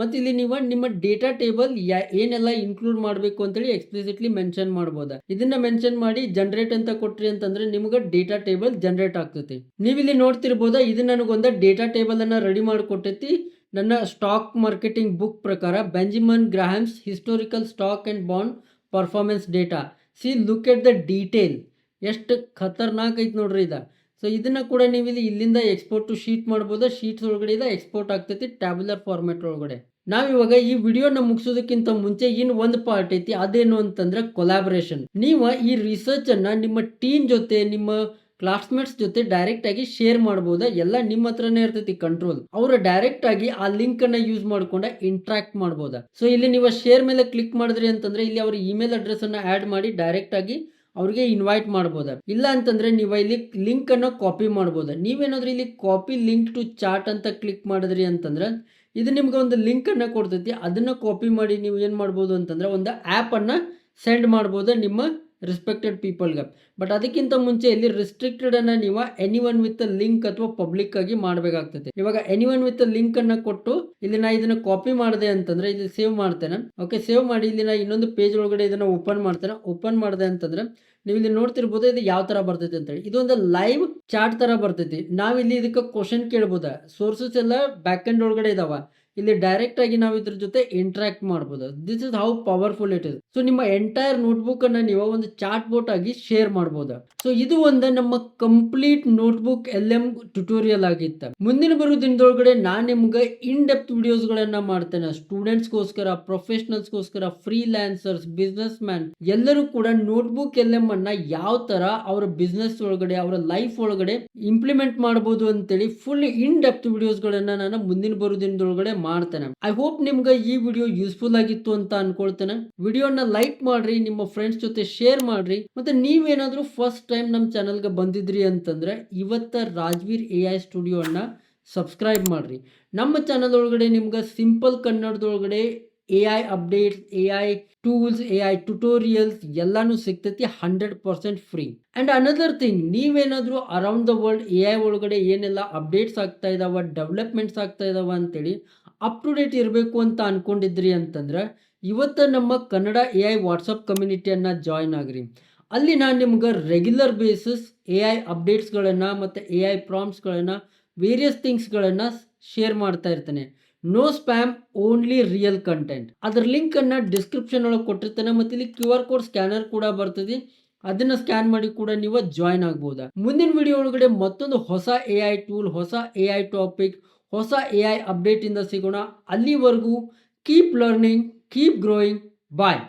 ಮತ್ತೆ ಇಲ್ಲಿ ನೀವು ನಿಮ್ಮ ಡೇಟಾ ಟೇಬಲ್ ಏನೆಲ್ಲ ಇನ್ಕ್ಲೂಡ್ ಮಾಡಬೇಕು ಅಂತೇಳಿ ಎಕ್ಸ್ಪ್ಲಿಸಿಟ್ಲಿ ಮೆನ್ಷನ್ ಮಾಡಬಹುದು. ಇದನ್ನ ಮೆನ್ಷನ್ ಮಾಡಿ ಜನರೇಟ್ ಅಂತ ಕೊಟ್ರಿ ಅಂತಂದ್ರೆ ನಿಮ್ಗೆ ಡೇಟಾ ಟೇಬಲ್ ಜನರೇಟ್ ಆಗ್ತೈತಿ. ನೀವು ಇಲ್ಲಿ ನೋಡ್ತಿರ್ಬೋದ ಇದು ನನಗೊಂದು ಡೇಟಾ ಟೇಬಲ್ ಅನ್ನ ರೆಡಿ ಮಾಡಿಕೊಟ್ಟೈತಿ. ನನ್ನ ಸ್ಟಾಕ್ ಮಾರ್ಕೆಟಿಂಗ್ ಬುಕ್ ಪ್ರಕಾರ Benjamin Graham's historical stock and bond performance data. See look at the detail, ಎಷ್ಟು ಖತರ್ನಾಕ್ ಐತಿ ನೋಡ್ರಿ ಇದ. ಸೊ ಇದನ್ನ ಕೂಡ ನೀವು ಇಲ್ಲಿಂದ ಎಕ್ಸ್ಪೋರ್ಟ್ ಟು ಶೀಟ್ ಮಾಡ್ಬೋದು. ಶೀಟ್ಸ್ ಒಳಗಡೆ ಎಕ್ಸ್ಪೋರ್ಟ್ ಆಗ್ತೈತಿ ಟ್ಯಾಬ್ಯುಲರ್ ಫಾರ್ಮೆಟ್ ಒಳಗಡೆ. ನಾವಿವಾಗ ಈ ವಿಡಿಯೋನ ಮುಗಿಸೋದಕ್ಕಿಂತ ಮುಂಚೆ ಇನ್ನು ಒಂದು ಪಾರ್ಟ್ ಐತಿ, ಅದೇನು ಅಂತಂದ್ರೆ ಕೊಲಾಬರೇಷನ್. ನೀವು ಈ ರಿಸರ್ಚ್ ಅನ್ನ ನಿಮ್ಮ ಟೀಮ್ ಜೊತೆ, ನಿಮ್ಮ ಕ್ಲಾಸ್ಮೇಟ್ಸ್ ಜೊತೆ ಡೈರೆಕ್ಟ್ ಆಗಿ ಶೇರ್ ಮಾಡ್ಬೋದಾ, ಎಲ್ಲ ನಿಮ್ಮ ಹತ್ರನೇ ಇರ್ತೈತಿ ಕಂಟ್ರೋಲ್. ಅವ್ರು ಡೈರೆಕ್ಟ್ ಆಗಿ ಆ ಲಿಂಕ್ ಅನ್ನ ಯೂಸ್ ಮಾಡ್ಕೊಂಡ ಇಂಟ್ರಾಕ್ಟ್ ಮಾಡ್ಬೋದಾ. ಸೊ ಇಲ್ಲಿ ನೀವು ಶೇರ್ ಮೇಲೆ ಕ್ಲಿಕ್ ಮಾಡಿದ್ರಿ ಅಂತಂದ್ರೆ ಇಲ್ಲಿ ಅವ್ರ ಇಮೇಲ್ ಅಡ್ರೆಸ್ ಅನ್ನ ಆಡ್ ಮಾಡಿ ಡೈರೆಕ್ಟ್ ಆಗಿ ಅವ್ರಿಗೆ ಇನ್ವೈಟ್ ಮಾಡ್ಬೋದಾ. ಇಲ್ಲ ಅಂತಂದ್ರೆ ನೀವು ಇಲ್ಲಿ ಲಿಂಕ್ ಅನ್ನ ಕಾಪಿ ಮಾಡ್ಬೋದಾ. ನೀವೇನಾದ್ರೂ ಇಲ್ಲಿ ಕಾಪಿ ಲಿಂಕ್ ಟು ಚಾಟ್ ಅಂತ ಕ್ಲಿಕ್ ಮಾಡಿದ್ರಿ ಅಂತಂದ್ರೆ ಇದು ನಿಮ್ಗೆ ಒಂದು ಲಿಂಕ್ ಅನ್ನ ಕೊಡ್ತೈತಿ. ಅದನ್ನ ಕಾಪಿ ಮಾಡಿ ನೀವು ಏನ್ ಮಾಡ್ಬೋದು ಅಂತಂದ್ರೆ ಒಂದು ಆ್ಯಪ್ ಅನ್ನ ಸೆಂಡ್ ಮಾಡ್ಬೋದು ನಿಮ್ಮ ರೆಸ್ಪೆಕ್ಟೆಡ್ ಪೀಪಲ್ಗೆ. ಬಟ್ ಅದಕ್ಕಿಂತ ಮುಂಚೆ ಇಲ್ಲಿ ರಿಸ್ಟ್ರಿಕ್ಟೆಡ್ ಅನ್ನ ನೀವು ಎನಿವನ್ ವಿತ್ ಲಿಂಕ್ ಅಥವಾ ಪಬ್ಲಿಕ್ ಆಗಿ ಮಾಡಬೇಕಾಗ್ತದೆ. ಇವಾಗ ಎನಿವನ್ ವಿತ್ ಲಿಂಕ್ ಅನ್ನ ಕೊಟ್ಟು ಇಲ್ಲಿ ನಾ ಇದನ್ನ ಕಾಪಿ ಮಾಡಿದೆ ಅಂತಂದ್ರೆ ಇಲ್ಲಿ ಸೇವ್ ಮಾಡ್ತೇನೆ. ಓಕೆ, ಸೇವ್ ಮಾಡಿ ಇಲ್ಲಿ ನಾ ಇನ್ನೊಂದು ಪೇಜ್ ಒಳಗಡೆ ಇದನ್ನ ಓಪನ್ ಮಾಡ್ತೇನೆ. ಓಪನ್ ಮಾಡಿದೆ ಅಂತಂದ್ರೆ ನೀವು ಇಲ್ಲಿ ನೋಡ್ತಿರ್ಬೋದು ಇದು ಯಾವ ತರ ಬರ್ತೈತಿ ಅಂತೇಳಿ. ಇದೊಂದು ಲೈವ್ ಚಾಟ್ ತರ ಬರ್ತೈತಿ. ನಾವಿಲ್ಲಿ ಇದಕ್ಕೆ ಕ್ವಶನ್ ಕೇಳ್ಬೋದ. ಸೋರ್ಸಸ್ ಎಲ್ಲ ಬ್ಯಾಕ್ ಎಂಡ್ ಒಳಗಡೆ ಇದಾವ. ಇಲ್ಲಿ ಡೈರೆಕ್ಟ್ ಆಗಿ ನಾವು ಇದ್ರ ಜೊತೆ ಇಂಟ್ರಾಕ್ಟ್ ಮಾಡ್ಬೋದು. This is how powerful it is. So ನಿಮ್ಮ ಎಂಟೈರ್ ನೋಟ್ಬುಕ್ ಅನ್ನ ನೀವು ಒಂದು ಚಾಟ್ ಬೋಟ್ ಆಗಿ ಶೇರ್ ಮಾಡ್ಬೋದು. ಸೊ ಇದು ಒಂದು ನಮ್ಮ ಕಂಪ್ಲೀಟ್ ನೋಟ್ಬುಕ್ LM ಟ್ಯುಟೋರಿಯಲ್ ಆಗಿತ್ತು. ಮುಂದಿನ ಬರೋ ದಿನದೊಳಗಡೆ ನಾನು ನಿಮ್ಗೆ ಇನ್ ಡೆಪ್ತ್ ವಿಡಿಯೋಸ್ ಗಳನ್ನ ಮಾಡ್ತೇನೆ. ಸ್ಟೂಡೆಂಟ್ಸ್ಗೋಸ್ಕರ, ಪ್ರೊಫೆಷನಲ್ಸ್ಗೋಸ್ಕರ, ಫ್ರೀಲ್ಯಾನ್ಸರ್ಸ್, ಬಿಸ್ನೆಸ್ ಮ್ಯಾನ್ ಎಲ್ಲರೂ ಕೂಡ ನೋಟ್ಬುಕ್ LM ಅನ್ನ ಯಾವ ತರ ಅವರ ಬಿಸ್ನೆಸ್ ಒಳಗಡೆ, ಅವರ ಲೈಫ್ ಒಳಗಡೆ ಇಂಪ್ಲಿಮೆಂಟ್ ಮಾಡಬಹುದು ಅಂತೇಳಿ ಫುಲ್ ಇನ್ ಡೆಪ್ತ್ ವಿಡಿಯೋಸ್ ಗಳನ್ನ ನಾನು ಮುಂದಿನ ಬರೋ ದಿನದೊಳಗಡೆ ಮಾಡ್ತೇನೆ. ಐ ಹೋಪ್ ನಿಮ್ಗೆ ಈ ವಿಡಿಯೋ ಯೂಸ್ಫುಲ್ ಆಗಿತ್ತು ಅಂತ ಅನ್ಕೊಳ್ತೇನೆ. ವಿಡಿಯೋನ ಲೈಕ್ ಮಾಡ್ರಿ, ನಿಮ್ಮ ಫ್ರೆಂಡ್ಸ್ ಜೊತೆ ಶೇರ್ ಮಾಡ್ರಿ. ಮತ್ತೆ ನೀವೇನಾದ್ರೂ ಫಸ್ಟ್ ಟೈಮ್ ನಮ್ಮ ಚಾನಲ್ಗೆ ಬಂದಿದ್ರಿ ಅಂತಂದ್ರೆ ಇವತ್ತ ರಾಜ್ವೀರ್ AI ಸ್ಟುಡಿಯೋ ಅನ್ನ ಸಬ್ಸ್ಕ್ರೈಬ್ ಮಾಡ್ರಿ. ನಮ್ಮ ಚಾನಲ್ ಒಳಗಡೆ ನಿಮ್ಗೆ ಸಿಂಪಲ್ ಕನ್ನಡದೊಳಗಡೆ AI updates, AI tools, AI tutorials ಎಲ್ಲಾನು ಸಿಗ್ತೈತಿ 100% ಫ್ರೀ. ಅಂಡ್ ಅನದರ್ ಥಿಂಗ್, ನೀವೇನಾದ್ರೂ ಅರೌಂಡ್ ದ ವರ್ಲ್ಡ್ AI ಒಳಗಡೆ ಏನೆಲ್ಲ ಅಪ್ಡೇಟ್ಸ್ ಆಗ್ತಾ ಇದಾವ, ಡೆವಲಪ್ಮೆಂಟ್ಸ್ ಆಗ್ತಾ ಇದಾವ ಅಂತೇಳಿ ಅಪ್ ಟು ಡೇಟ್ ಇರಬೇಕು ಅಂತ ಅನ್ಕೊಂಡಿದ್ರಿ ಅಂತಂದ್ರೆ ಇವತ್ತು ನಮ್ಮ ಕನ್ನಡ AI ವಾಟ್ಸಪ್ ಕಮ್ಯುನಿಟಿಯನ್ನು ಜಾಯ್ನ್ ಆಗ್ರಿ. ಅಲ್ಲಿ ನಾನು ನಿಮ್ಗೆ ರೆಗ್ಯುಲರ್ ಬೇಸಿಸ್ AI ಅಪ್ಡೇಟ್ಸ್ಗಳನ್ನು ಮತ್ತು AI ಪ್ರಾಂಪ್ಟ್ಸ್ಗಳನ್ನು, ವೇರಿಯಸ್ ಥಿಂಗ್ಸ್ಗಳನ್ನು ಶೇರ್ ಮಾಡ್ತಾ ಇರ್ತೇನೆ. No spam, only real content. ಅದರ ಲಿಂಕನ್ನು ಡಿಸ್ಕ್ರಿಪ್ಷನ್ ಒಳಗೆ ಕೊಟ್ಟಿರ್ತೇನೆ. ಮತ್ತು ಇಲ್ಲಿ QR ಕೋಡ್ ಸ್ಕ್ಯಾನರ್ ಕೂಡ ಬರ್ತದೆ. ಅದನ್ನ ಸ್ಕ್ಯಾನ್ ಮಾಡಿ ಕೂಡ ನೀವು ಜಾಯ್ನ್ ಆಗ್ಬೋದಾ. ಮುಂದಿನ ವಿಡಿಯೋ ಒಳಗಡೆ ಮತ್ತೊಂದು ಹೊಸ AI ಟೂಲ್, ಹೊಸ AI ಟಾಪಿಕ್, ಹೊಸ AI ಅಪ್ಡೇಟ್ ಇಂದ ಸಿಗೋಣ. ಅಲ್ಲಿವರೆಗೂ ಕೀಪ್ ಲರ್ನಿಂಗ್, ಕೀಪ್ ಗ್ರೋಯಿಂಗ್. ಬಾಯ್.